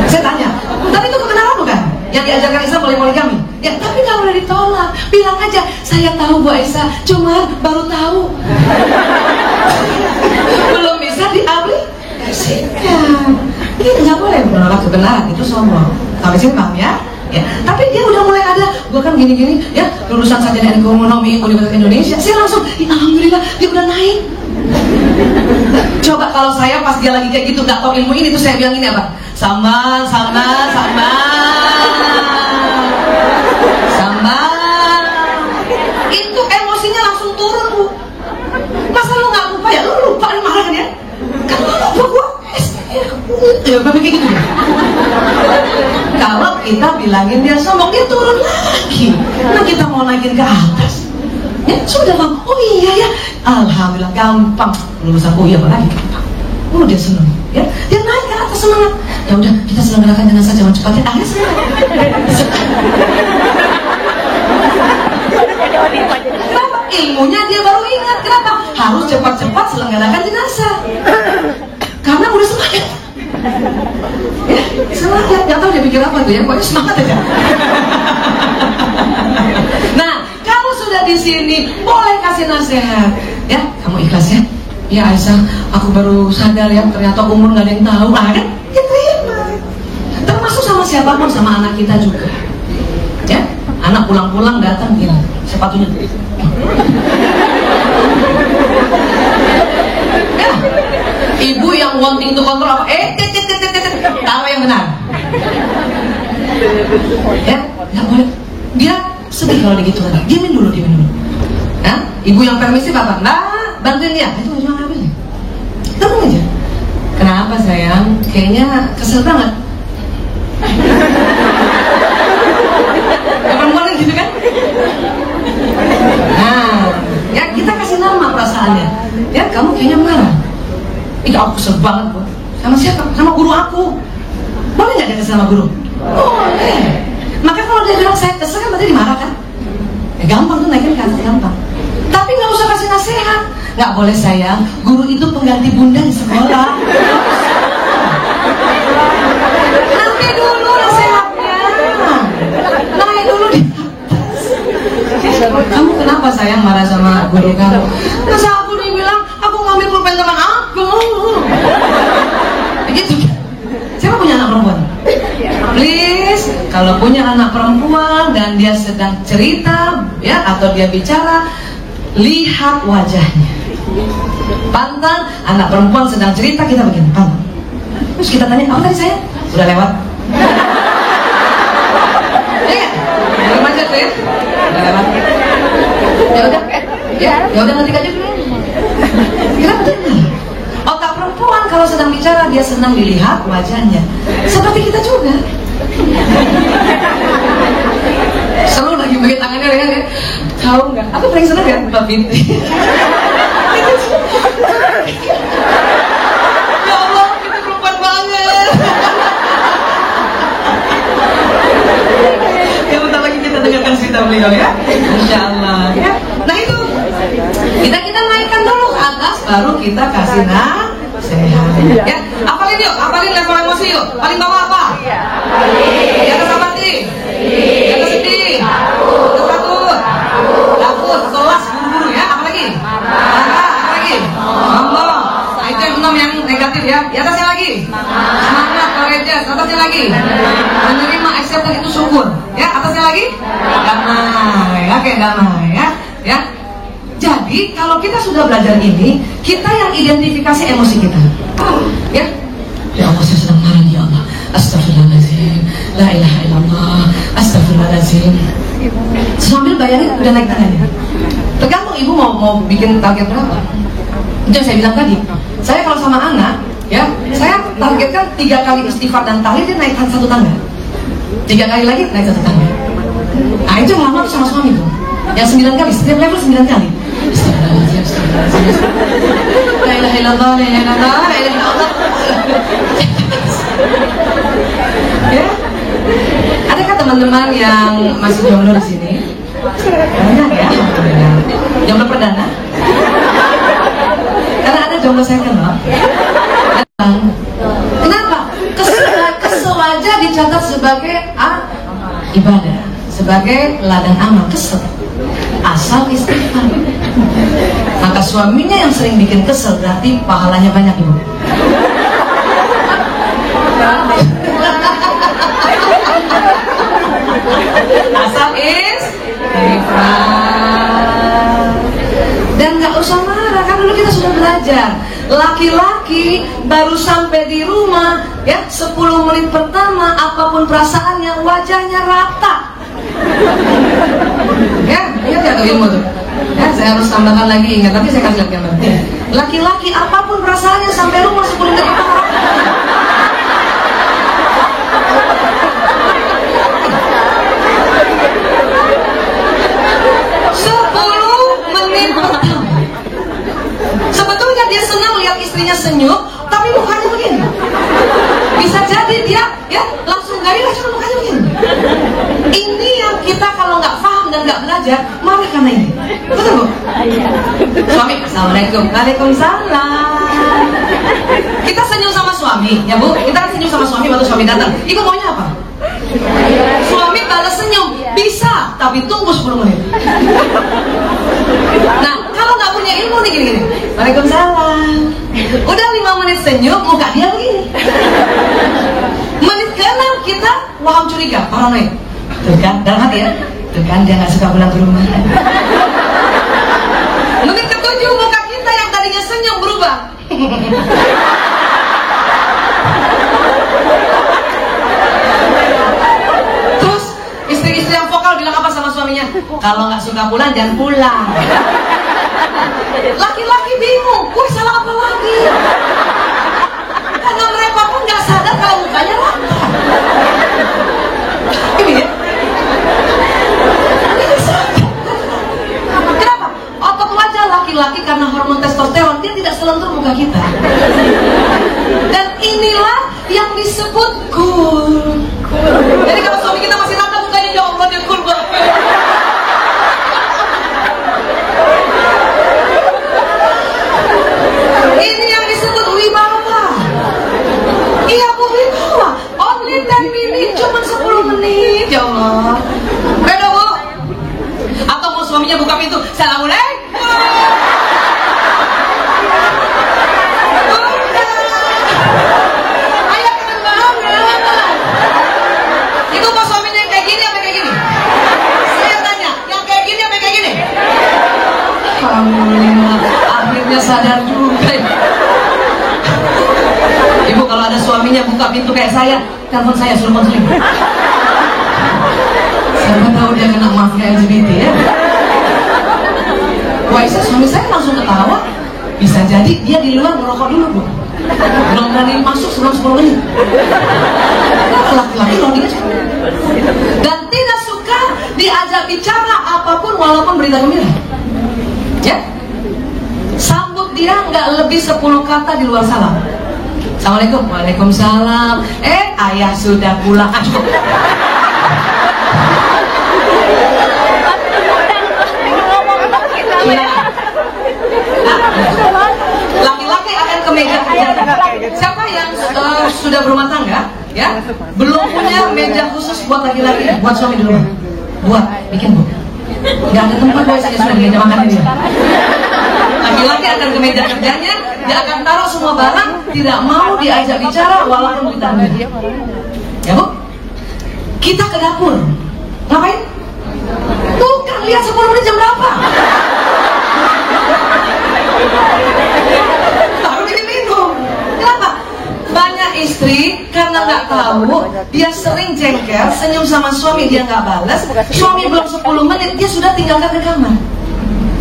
Saya tanya, tapi itu kebenaran bukan? Yang diajarkan Islam boleh poligami? Ya, tapi nggak boleh ditolak. Bilang aja, saya tahu Bu Aisyah, cuma baru tahu. Belum bisa diaplikasikan. Ini nggak boleh menolak kebenaran, itu sombong. Sampai sini paham ya? Ya, tapi dia udah mulai ada, gua kan gini-gini, ya lulusan sarjana ekonomi Universitas Indonesia, saya langsung, ya, alhamdulillah dia udah naik. Coba kalau saya pas dia lagi kayak gitu nggak tahu ilmu ini, tuh saya bilang ini apa? Sama. Itu emosinya langsung turun Bu. Masa lu nggak lupa ya? Lu lupa marah kan ya? Kan lu lupa gua. Ya kayak gitu. Kalau kita bilangin dia sombong, dia turun lagi. Nah kita mau naikin ke atas. Ya sudah bang. Oh iya ya. Alhamdulillah gampang. Lulusan oh iya lagi gampang. Oh dia seneng. Ya dia naik ke atas semangat. Ya udah kita selenggarakan jenazah jangan cepat ya. Akhirnya kenapa? Ilmunya dia baru ingat. Kenapa? Harus cepat-cepat selenggarakan jenazah. Karena udah semangat. Ya, semangat. Gak tahu dia pikir apa tuh ya. Pokoknya semangat aja. Nah, kalau sudah di sini boleh kasih nasihat. Ya, kamu ikhlas ya. Ya Aisyah, aku baru sadar ya ternyata umur gak ada yang tahu. Ah kan? Ya terima. Termasuk sama siapapun, sama anak kita juga. Ya, anak pulang-pulang datang gini, sepatunya. Ya, ibu yang wanting to kontrol apa? Taruh yang benar. Ya, nggak boleh. Dia sedih kalau begitu kan. Diamin dulu. Ya, ibu yang permisif apa? Nah, bantuin dia. Itu cuma ngambil. Tenang aja. Kenapa sayang? Kayaknya kesel banget. Perempuan gitu kan? Nah, ya kita kasih nama perasaannya. Ya, kamu kayaknya marah. Ih, aku kesel banget Bu. Sama siapa? Sama guru aku. Boleh nggak dia kesel sama guru? Boleh. Maka kalau dia bilang saya kesel kan berarti dimarah kan? Ya, gampang tuh naikin ke atas, gampang. Tapi nggak usah kasih nasihat. Nggak boleh sayang. Guru itu pengganti bunda di sekolah. Nanti dulu nasihatnya. Naik dulu di atas. Kamu kenapa sayang marah sama guru kamu? Masa aku dibilang aku ngambil pulpen teman aku. Begitu. Siapa punya anak perempuan? Please, kalau punya anak perempuan dan dia sedang cerita ya atau dia bicara, lihat wajahnya. Pantang, anak perempuan sedang cerita kita begini, pantang. Terus kita tanya, apa tadi saya? Udah lewat. Ya, belum aja tuh ya. Udah lewat. Ya udah nanti aja dulu. Kira betul. Otak perempuan kalau sedang bicara dia senang dilihat wajahnya. Seperti kita juga. Seru lagi pakai tangannya ya. Tahu nggak? Aku paling seneng ya Mbak Binti. Ya Allah, kita perempuan banget. Ya bentar lagi kita dengarkan cerita beliau ya. Insya Allah ya. Nah itu kita naikkan dulu ke atas, baru kita kasih nasihat. Ya, apalin yuk, apalin level emosi yuk. Paling bawah apa? Di atas apa nih? Di atas sedih, di atas takut, kelas, buru-buru ya. Apalagi? Marah, apalagi? Sombong. Nah itu yang 6 yang negatif ya. Di atasnya lagi? Semangat, courageous. Atasnya lagi? Menerima, acceptance itu syukur. Ya, atasnya lagi? Damai. Oke, damai ya. Ya. Jadi kalau kita sudah belajar ini, kita yang identifikasi emosi kita. Ya, ya Allah saya sedang marah ya Allah. Astagfirullahaladzim. La ilaha illallah. Astagfirullahaladzim. Sambil bayangin udah naik tangannya. Tergantung ibu mau bikin target berapa. Itu yang saya bilang tadi. Saya kalau sama anak, ya, saya targetkan 3 kali istighfar dan tahlil dia naik 1 tangga. 3 kali lagi naik 1 tangga. Nah itu yang lama sama suami tuh. Yang 9 kali, setiap level 9 kali. Astagfirullahaladzim, astagfirullahaladzim. La ilaha illallah, la ilaha illallah, la ilaha illallah. Ya, adakah teman-teman yang masih jomblo di sini? Banyak ya, alhamdulillah. Jomblo perdana? Karena ada jomblo second loh. Kenapa? Kesel aja dicatat sebagai ibadah, sebagai ladang amal. Kesel asal istighfar. Maka suaminya yang sering bikin kesel berarti pahalanya banyak ibu. Asal istighfar. Dan nggak usah marah, kan dulu kita sudah belajar. Laki-laki baru sampai di rumah ya 10 menit pertama apapun perasaannya wajahnya rata. Ya, ingat ya tuh ilmu tuh. Ya, saya harus tambahkan lagi, ingat, tapi saya kasih lihat gambar. Laki-laki apapun perasaannya sampai rumah 10 menit pertama. 10 menit pertama. Sebetulnya dia senang lihat istrinya senyum, tapi mukanya begini. Bisa jadi dia ya langsung gairah cuma mukanya begini. Ini yang kita kalau nggak paham dan nggak belajar marah karena ini. Betul Bu? Suami, assalamualaikum, waalaikumsalam. Kita senyum sama suami, ya Bu. Kita kan senyum sama suami waktu suami datang. Ibu maunya apa? Suami balas senyum, bisa, tapi tunggu 10 menit. Nah, kalau nggak punya ilmu nih gini-gini. Waalaikumsalam. Udah 5 menit senyum, muka dia begini. Menit ke-6 kita waham curiga, paranoid. Tuh kan, dalam hati ya. Tuh kan dia nggak suka pulang ke rumah. Menit ke-7 muka kita yang tadinya senyum berubah. Terus istri-istri yang vokal bilang apa sama suaminya? Kalau nggak suka pulang jangan pulang. Laki-laki bingung, gue salah apa lagi? Karena mereka pun nggak sadar kalau mukanya rata. Ini ya. Ini sadar. Kenapa? Otot wajah laki-laki karena hormon testosteron dia tidak selentur muka kita. Dan inilah yang disebut cool. Jadi kalau suami kita masih rata mukanya, ya Allah dia cool banget. Ini yang disebut wibawa. Iya Bu, wibawa. Only 10 menit, cuma 10 menit. Ya Allah. Beda Bu. Atau mau suaminya buka pintu, assalamualaikum. Ayah keren banget. Ibu mau suaminya yang kayak gini apa kayak gini? Saya tanya, yang kayak gini apa kayak gini? Alhamdulillah, akhirnya sadar juga. Ibu kalau ada suaminya buka pintu kayak saya, telepon saya suruh konseling. Siapa tahu dia kena mafia LGBT ya. Wah, suami saya langsung ketawa. Bisa jadi dia di luar merokok dulu Bu. Belum berani masuk sebelum 10 menit. Laki-laki loh dia. Dan tidak suka di ajak bicara apapun walaupun berita gembira, ya, sambut dia nggak lebih 10 kata di luar salam. Assalamualaikum, waalaikumsalam. Ayah sudah pulang. Laki-laki akan ke meja kerja. Siapa yang sudah berumah tangga, ya, belum punya meja khusus buat laki-laki, buat suami di rumah, buat bikin bu. Nggak ada tempat buat saya sudah meja makan ini. Laki-laki akan ke meja kerjanya, dia akan taruh semua barang, tidak mau diajak bicara walaupun kita meja. Ya bu, kita ke dapur, ngapain? Tuh kan lihat 10 menit jam berapa? Taruh ini minum. Kenapa? Banyak istri karena nggak tahu, dia sering jengkel, senyum sama suami dia nggak balas, suami belum 10 menit dia sudah tinggalkan ke kamar.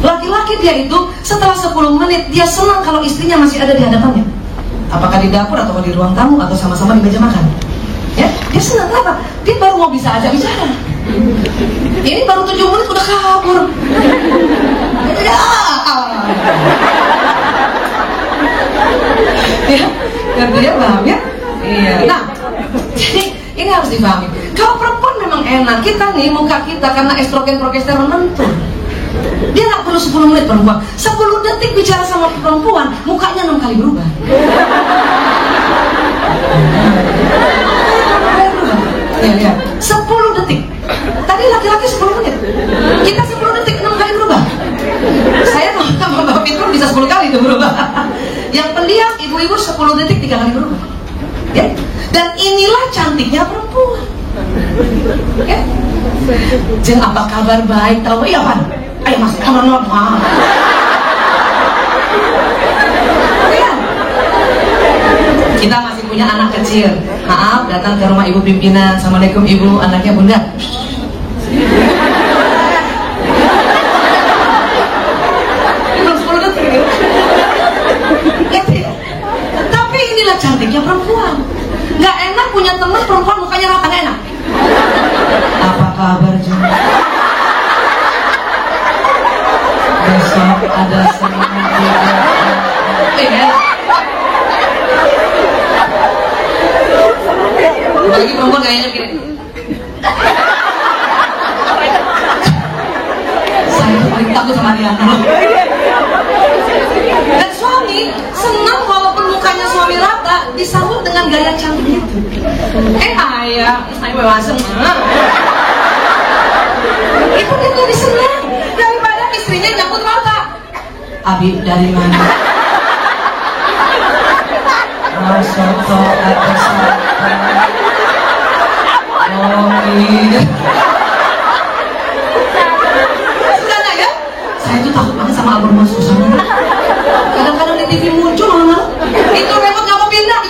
Laki-laki dia itu setelah 10 menit dia senang kalau istrinya masih ada di hadapannya, apakah di dapur atau di ruang tamu atau sama-sama di meja makan. Ya, dia senang. Kenapa? Dia baru mau bisa ajak bicara. Ini baru 7 menit udah kabur. Ya, ngerti ya, paham ya? Iya. Nah, jadi ini harus dipahami. Kalau perempuan memang enak, kita nih muka kita karena estrogen progesteron menentu. Dia nggak perlu 10 menit perempuan. 10 detik bicara sama perempuan, mukanya 6 kali berubah. Ya. 10 detik. Tadi laki-laki 10 menit. Kita 10 detik 6 kali berubah. Saya sama Mbak Fitro bisa 10 kali itu berubah. Yang pendiam ibu-ibu 10 detik 3 kali berubah. Ya. Dan inilah cantiknya perempuan. Ya. Jeng, apa kabar? Baik, tahu ya Pan? Ayo mas, kamu ya. Kita masih punya anak kecil. Maaf, datang ke rumah ibu pimpinan. Assalamualaikum ibu, anaknya bunda. Belum 10 detik. Ya, tapi inilah cantiknya perempuan. Nggak enak punya teman perempuan mukanya rata, nggak enak. Apa kabar Jun? Besok ada seminar juga. Ya. Lagi perempuan kayaknya gini. Saya paling takut sama dia. Dan suami senang walaupun mukanya suami rata disambut dengan gaya cantik itu. Ayah memang senang. Itu dia lebih senang daripada istrinya nyambut rata. Abi dari mana? Soto atau soto? Oh iya. Sudahnya ya? Saya tuh takut banget sama Abang Mas Susana. Kadang-kadang di TV muncul malah. Itu remote nggak mau pindah.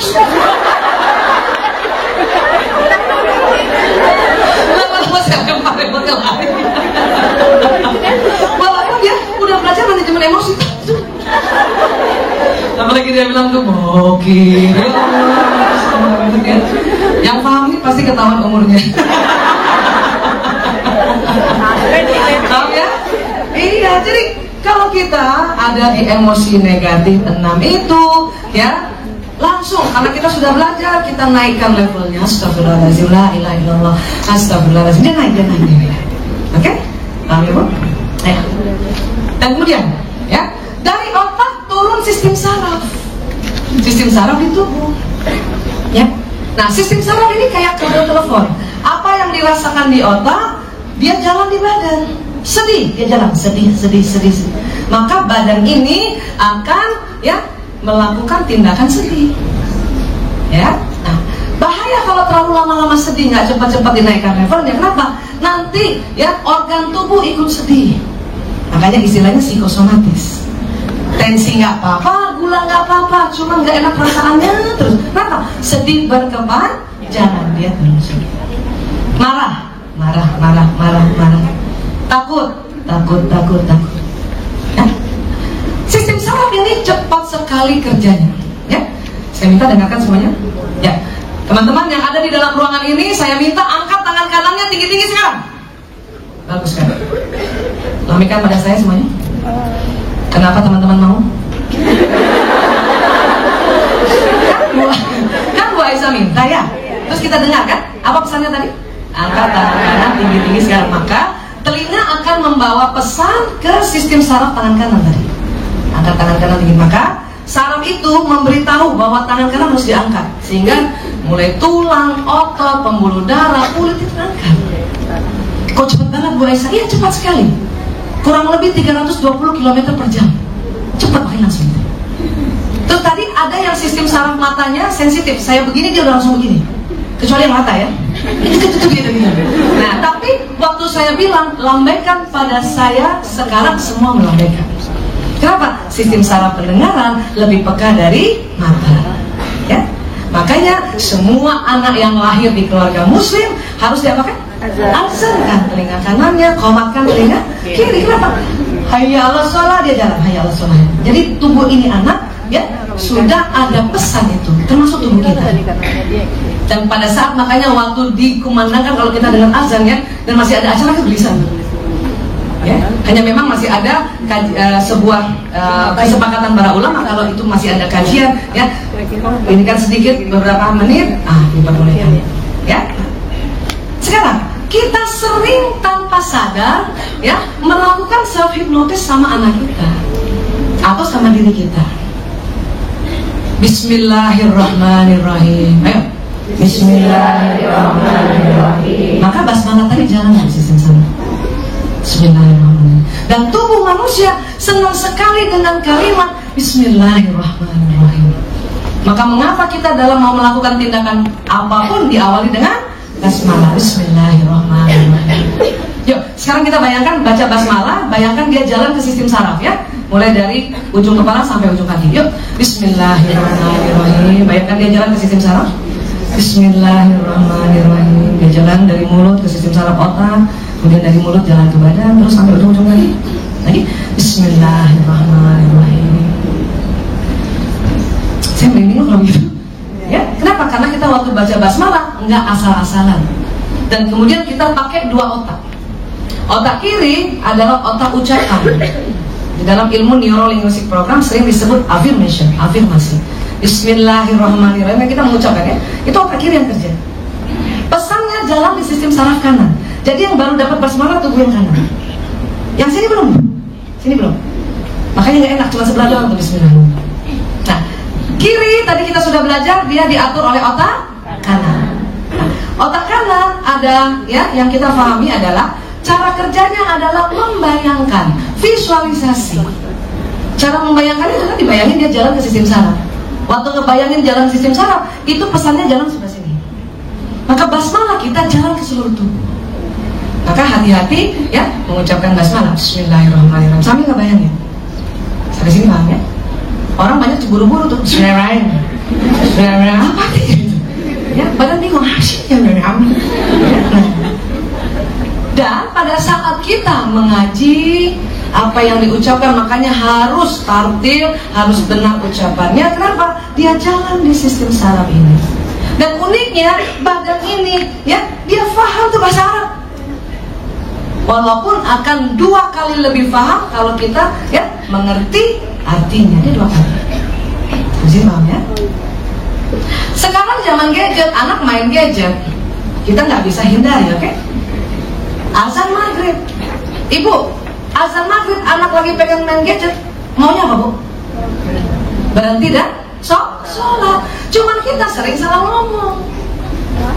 Lama-lama saya kemar remote yang lain. Walaupun dia udah belajar manajemen emosi. Apalagi dia bilang tuh bokir. Yang paham ini pasti ketahuan umurnya. Tahu ya? Iya, jadi kalau kita ada di emosi negatif 6 itu, ya langsung karena kita sudah belajar, kita naikkan levelnya. Astagfirullahaladzim, la ilaha illallah, astagfirullahaladzim. Dia naik. Oke? Paham ya Bu? Ya. Dan kemudian, ya dari otak turun sistem saraf. Sistem saraf di tubuh. Ya. Nah, sistem saraf ini kayak kabel telepon. Apa yang dirasakan di otak, dia jalan di badan. Sedih, dia jalan sedih. Maka badan ini akan ya melakukan tindakan sedih. Ya. Nah, bahaya kalau terlalu lama-lama sedih, nggak cepat-cepat dinaikkan levelnya. Kenapa? Nanti ya organ tubuh ikut sedih. Makanya istilahnya psikosomatis. Tensi nggak apa-apa, gula nggak apa-apa, cuma nggak enak perasaannya terus. Kenapa? Sedih berkembang, jangan dia terus. Marah. Takut. Ya. Sistem saraf ini cepat sekali kerjanya. Ya, saya minta dengarkan semuanya. Ya, teman-teman yang ada di dalam ruangan ini, saya minta angkat tangan kanannya tinggi-tinggi sekarang. Bagus kan? Lambaikan pada saya semuanya. Kenapa teman-teman mau? Kan Bu Aisyah minta ya. Terus kita dengar kan? Apa pesannya tadi? Angkat tangan kanan tinggi-tinggi sekarang. Maka telinga akan membawa pesan ke sistem saraf tangan kanan tadi. Angkat tangan kanan tinggi. Maka saraf itu memberitahu bahwa tangan kanan harus diangkat. Sehingga mulai tulang, otot, pembuluh darah, kulit itu terangkat. Kok cepat banget Bu Aisyah? Iya cepat sekali. Kurang lebih 320 km per jam. Cepat makin langsung. Terus tadi ada yang sistem saraf matanya sensitif. Saya begini dia udah langsung begini. Kecuali yang mata ya. Itu gitu. Nah tapi waktu saya bilang lambaikan pada saya, sekarang semua melambaikan. Kenapa? Sistem saraf pendengaran lebih peka dari mata. Ya. Makanya semua anak yang lahir di keluarga muslim harus diapakan? Azankan telinga kanannya, qomatkan telinga kiri. Kenapa? Hayya 'alas shalah, dia jalan hayya 'alas shalah. Jadi tubuh ini anak ya sudah ada pesan itu, termasuk tubuh kita. Dan pada saat makanya waktu dikumandangkan kalau kita dengan azan ya, dan masih ada acara kegelisahan. Ya, hanya memang masih ada sebuah kesepakatan para ulama kalau itu masih ada kajian ya. Ini kan sedikit beberapa menit, diperbolehkan. Ya. Sekarang kita sering tanpa sadar ya melakukan self hypnosis sama anak kita atau sama diri kita. Bismillahirrahmanirrahim. Ayo. Bismillahirrahmanirrahim. Maka basmalah tadi jalan di sistem sana. Bismillahirrahmanirrahim. Dan tubuh manusia senang sekali dengan kalimat Bismillahirrahmanirrahim. Maka mengapa kita dalam mau melakukan tindakan apapun diawali dengan basmalah? Bismillahirrahmanirrahim. Yuk, sekarang kita bayangkan baca basmalah, bayangkan dia jalan ke sistem saraf ya. Mulai dari ujung kepala sampai ujung kaki. Yuk, Bismillahirrahmanirrahim. Bayangkan dia jalan ke sistem saraf. Bismillahirrahmanirrahim. Dia jalan dari mulut ke sistem saraf otak, kemudian dari mulut jalan ke badan, terus sampai ujung-ujung lagi. Lagi, Bismillahirrahmanirrahim. Saya merinding kalau gitu. Ya, kenapa? Karena kita waktu baca basmalah nggak asal-asalan. Dan kemudian kita pakai dua otak. Otak kiri adalah otak ucapan. Di dalam ilmu neurolinguistic program sering disebut affirmation, afirmasi. Bismillahirrahmanirrahim, kita mengucapkan ya. Itu otak kiri yang kerja. Pesannya jalan di sistem saraf kanan. Jadi yang baru dapat basmalah tubuh yang kanan. Yang sini belum. Sini belum. Makanya nggak enak cuma sebelah doang tuh Bismillahirrahmanirrahim. Nah, kiri tadi kita sudah belajar dia diatur oleh otak kanan. Nah, otak kanan ada ya yang kita pahami adalah cara kerjanya adalah membayangkan, visualisasi. Cara membayangkan itu kan dibayangin dia jalan ke sistem saraf. Waktu ngebayangin jalan ke sistem saraf, itu pesannya jalan sebelah sini. Maka basmalah kita jalan ke seluruh tubuh. Maka hati-hati ya mengucapkan basmalah Bismillahirrahmanirrahim. Sambil ngebayangin. Sampai sini paham ya? Orang banyak buru-buru tuh Bismillahirrahmanirrahim. Apa gitu? Ya, badan bingung. Dan pada saat kita mengaji apa yang diucapkan, makanya harus tartil, harus benar ucapannya. Kenapa? Dia jalan di sistem saraf ini. Dan uniknya badan ini ya dia paham tuh bahasa Arab. Walaupun akan 2 kali lebih paham kalau kita ya mengerti artinya. Dia 2 kali. Masih paham ya? Sekarang zaman gadget, anak main gadget, kita nggak bisa hindari, oke? Azan maghrib, ibu, azan maghrib, anak lagi pegang main gadget, maunya apa bu? Berhenti dan sholat. Cuman kita sering salah ngomong.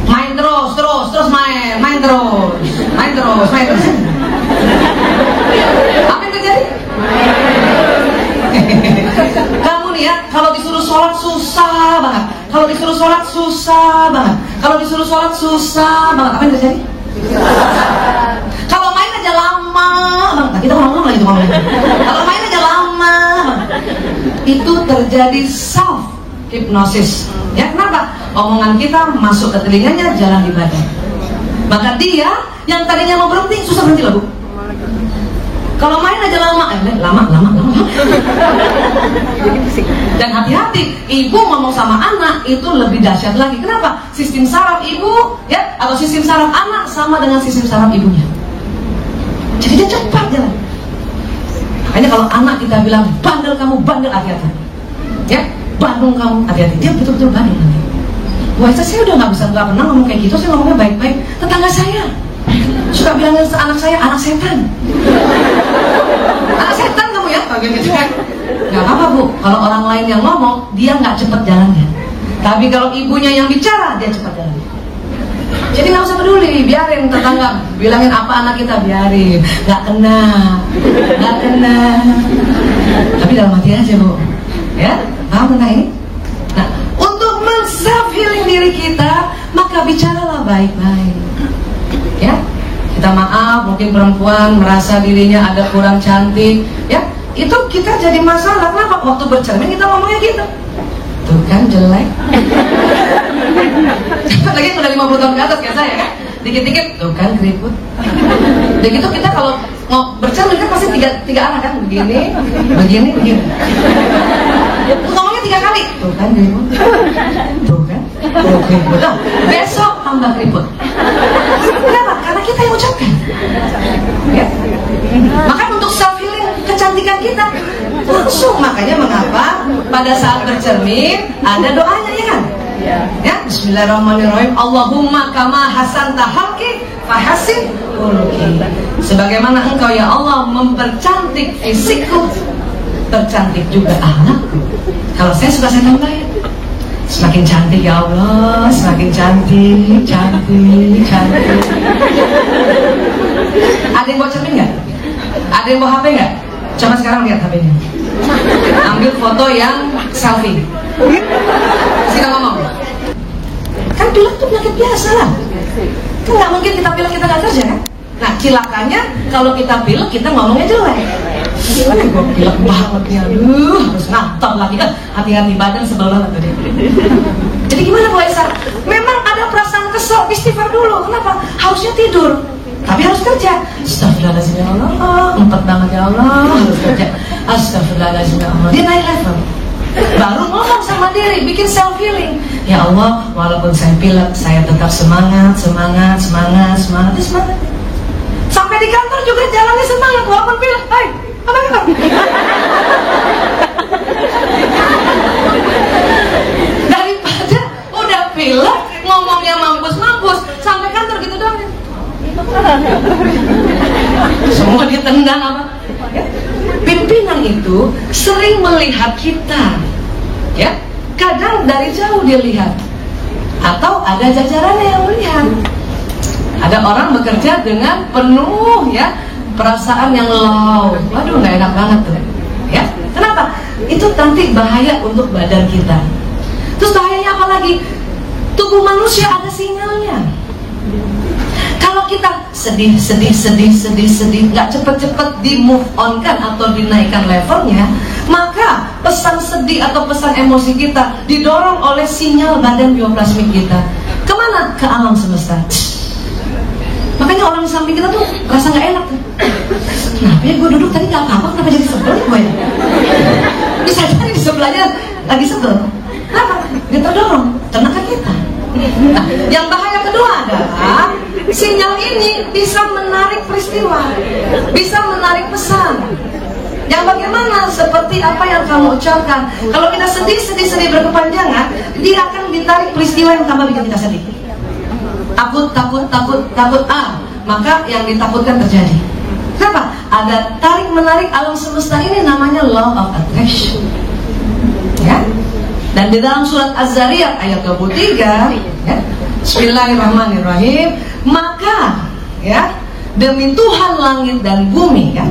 Main terus main terus. Apa yang terjadi? Kamu nih ya, kalau disuruh sholat susah banget. Kalau disuruh sholat susah banget. Apa yang terjadi? Kalau main aja lama banget. Nah, kita ngomong lagi tuh ngomong. Kalau main aja lama banget. Itu terjadi self hypnosis. Ya kenapa? Omongan kita masuk ke telinganya, jalan di badan. Maka dia yang tadinya mau berhenti susah berhenti lah bu. Kalau main aja lama. Dan hati-hati, ibu ngomong sama anak itu lebih dahsyat lagi. Kenapa? Sistem saraf ibu ya atau sistem saraf anak sama dengan sistem saraf ibunya. Jadi dia cepat jalan. Makanya kalau anak kita bilang bandel kamu, bandel, hati-hati. Ya, Bandung kamu, hati-hati. Dia betul-betul bandel nanti. Wah, saya udah nggak pernah ngomong kayak gitu. Saya ngomongnya baik-baik. Tetangga saya suka bilangin anak saya, anak setan. Anak setan kamu ya, gitu kan? Gak apa-apa Bu, kalau orang lain yang ngomong, dia nggak cepet jalannya. Tapi kalau ibunya yang bicara, dia cepat jalannya. Jadi nggak usah peduli, biarin tetangga bilangin apa anak kita, biarin. Nggak kena. Tapi dalam hati aja Bu, ya, paham tentang ini? Nah, untuk men-self healing diri kita, maka bicaralah baik-baik. Ya, kita maaf, mungkin perempuan merasa dirinya ada kurang cantik, ya, itu kita jadi masalah. Kenapa? Waktu bercermin kita ngomongnya gitu. Tuh kan jelek. Lagi udah 50 tahun ke atas kayak saya kan, dikit-dikit tuh kan keriput. Begitu kita kalau mau bercermin kan pasti tiga arah kan, begini. Ngomongnya 3 kali. Tuh kan keriput. Tuh kan keriput. Nah, besok tambah keriput. Kenapa? Karena kita yang ucapkan. Ya. Maka untuk self healing kecantikan kita langsung, makanya mengapa pada saat bercermin ada doanya, ya kan? Ya, Bismillahirrahmanirrahim. Allahumma kama hasanta halki fahasin khuluqi. Sebagaimana engkau ya Allah mempercantik fisikku, tercantik juga akhlakku. Kalau saya suka saya tambahin, semakin cantik ya Allah, semakin cantik. Ada yang bawa cermin nggak? Ada yang bawa HP nggak? Coba sekarang lihat HP-nya. Ambil foto yang selfie. Kita ngomong. Kan pilek itu penyakit biasa lah. Kan nggak mungkin kita pilek kita nggak kerja kan? Nah, cilakanya kalau kita pilek kita ngomongnya jelek. Gimana gue pilek banget ya, harus ngantor lagi kan, hati-hati badan sebel banget tadi. Jadi gimana Bu Aisyah? Memang ada perasaan kesel, istighfar dulu. Kenapa? Harusnya tidur, tapi harus kerja. Astagfirullahaladzim ya Allah, empat banget ya Allah, harus kerja. Astagfirullahaladzim ya Allah. Dia naik level, baru ngomong sama diri, bikin self healing. Ya Allah, walaupun saya pilek, saya tetap semangat. Sampai di kantor juga jalannya semangat, walaupun pilek. Hai, apa? Daripada udah pilek, ngomongnya mampus, sampai kantor gitu doang. Semua ditendang apa? Ya? Pimpinan itu sering melihat kita, ya. Kadang dari jauh dia lihat, atau ada jajarannya yang melihat. Ada orang bekerja dengan penuh ya perasaan yang low. Waduh, nggak enak banget tuh. Ya, kenapa? Itu nanti bahaya untuk badan kita. Terus bahayanya apa lagi? Tubuh manusia ada sinyalnya. Kalau kita sedih, nggak cepet-cepet di move on kan atau dinaikkan levelnya, maka pesan sedih atau pesan emosi kita didorong oleh sinyal badan bioplasmik kita. Kemana? Ke alam semesta. Makanya orang di samping kita tuh rasa nggak enak. Kenapa ya gue duduk tadi nggak apa-apa, kenapa jadi sebel gue ya? Bisa jadi di sebelahnya lagi sebel. Kenapa? Dia terdorong tenaga kita. Nah, yang bahaya kedua adalah sinyal ini bisa menarik peristiwa, bisa menarik pesan. Yang bagaimana? Seperti apa yang kamu ucapkan. Kalau kita sedih berkepanjangan, dia akan ditarik peristiwa yang tambah bikin kita sedih. Takut, maka yang ditakutkan terjadi. Kenapa? Ada tarik-menarik alam semesta ini namanya law of attraction. Ya? Dan di dalam surat Az-Zariyat ayat 23, ya, Bismillahirrahmanirrahim, maka ya, demi Tuhan langit dan bumi, ya.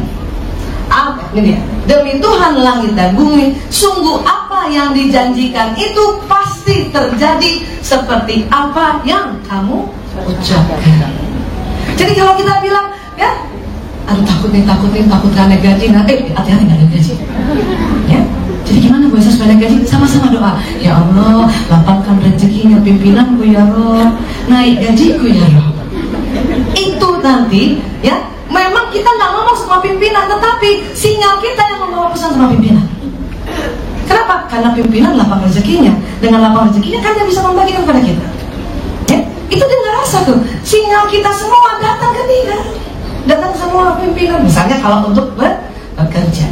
Ini dia. Demi Tuhan langit dan bumi, sungguh apa yang dijanjikan itu pasti terjadi seperti apa yang kamu ucapkan. Jadi kalau kita bilang, ya, aduh takut gak ada gaji, hati-hati gak ada gaji. Ya, jadi gimana Bu Aisyah supaya ada gaji? Sama-sama doa. Ya Allah, lapangkan rezekinya pimpinanku ya Allah, naik gajiku ya Allah. Itu nanti, ya. Memang kita nggak ngomong sama pimpinan, tetapi sinyal kita yang membawa pesan sama pimpinan. Kenapa? Karena pimpinan lapang rezekinya. Dengan lapang rezekinya kan dia bisa membagikan kepada kita. Ya? Itu dia nggak rasa tuh. Sinyal kita semua datang ke dia. datang semua pimpinan, misalnya kalau untuk bekerja.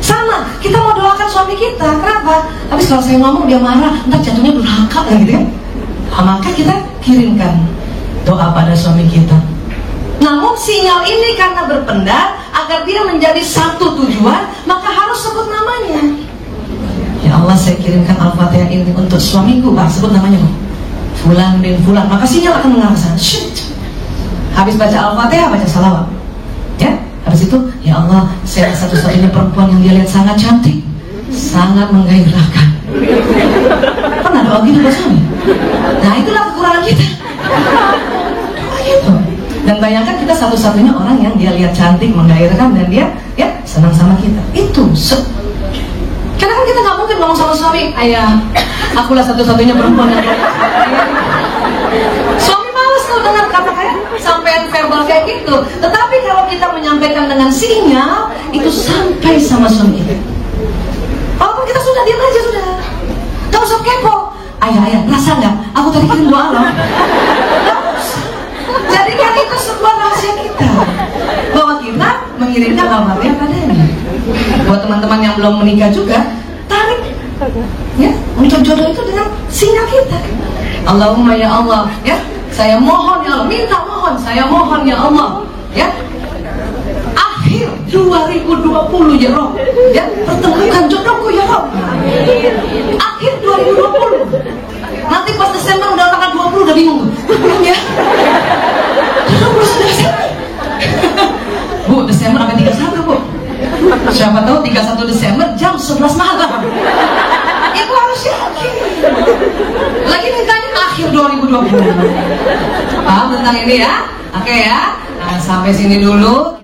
Sama, kita mau doakan suami kita. Kenapa? Habis kalau saya ngomong dia marah, entar jatuhnya durhaka lah gitu ya. Nah, maka kita kirimkan doa pada suami kita. Namun sinyal ini karena berpendar agar dia menjadi satu tujuan, maka harus sebut namanya. Ya Allah, saya kirimkan Al-Fatihah ini untuk suamiku, Pak, sebut namanya, Pak. Fulan bin Fulan, maka sinyal akan mengarah ke sana. Habis baca Al-Fatihah, baca salawat. Ya, habis itu, ya Allah, saya satu-satunya perempuan yang dia lihat sangat cantik, sangat menggairahkan. Pernah doa gitu buat suami? Nah, itulah kekurangan kita. Gitu. Dan bayangkan kita satu-satunya orang yang dia lihat cantik, menggairahkan, dan dia ya senang sama kita. Itu karena kan kita nggak mungkin ngomong sama suami, ayah, akulah satu-satunya perempuan yang suami malas tuh dengar kata kayak sampai verbal kayak gitu. Tetapi kalau kita menyampaikan dengan sinyal, itu sampai sama suami kita. Walaupun kita sudah diam aja sudah, nggak usah kepo. Ayah, rasa nggak? Aku tadi kirim doa loh. Jadi kan itu sebuah rahasia kita, bahwa kita mengirimkan Al-Fatihah padanya. Buat teman-teman yang belum menikah juga, tarik ya untuk jodoh itu dengan sinyal kita. Allahumma ya Allah, ya saya mohon ya Allah, minta mohon, saya mohon ya Allah, ya akhir 2020 ya Rob, ya pertemukan jodohku ya Rob. Akhir 2020. Nanti pas Desember udah tanggal 20 udah bingung tuh. Ya. 20 Desember. Bu, Desember sampai 31, Bu. Siapa tahu 31 Desember jam 11 malam. Ibu harus yakin. Lagi mintanya akhir 2020. Paham tentang ini ya? Oke ya. Nah, sampai sini dulu.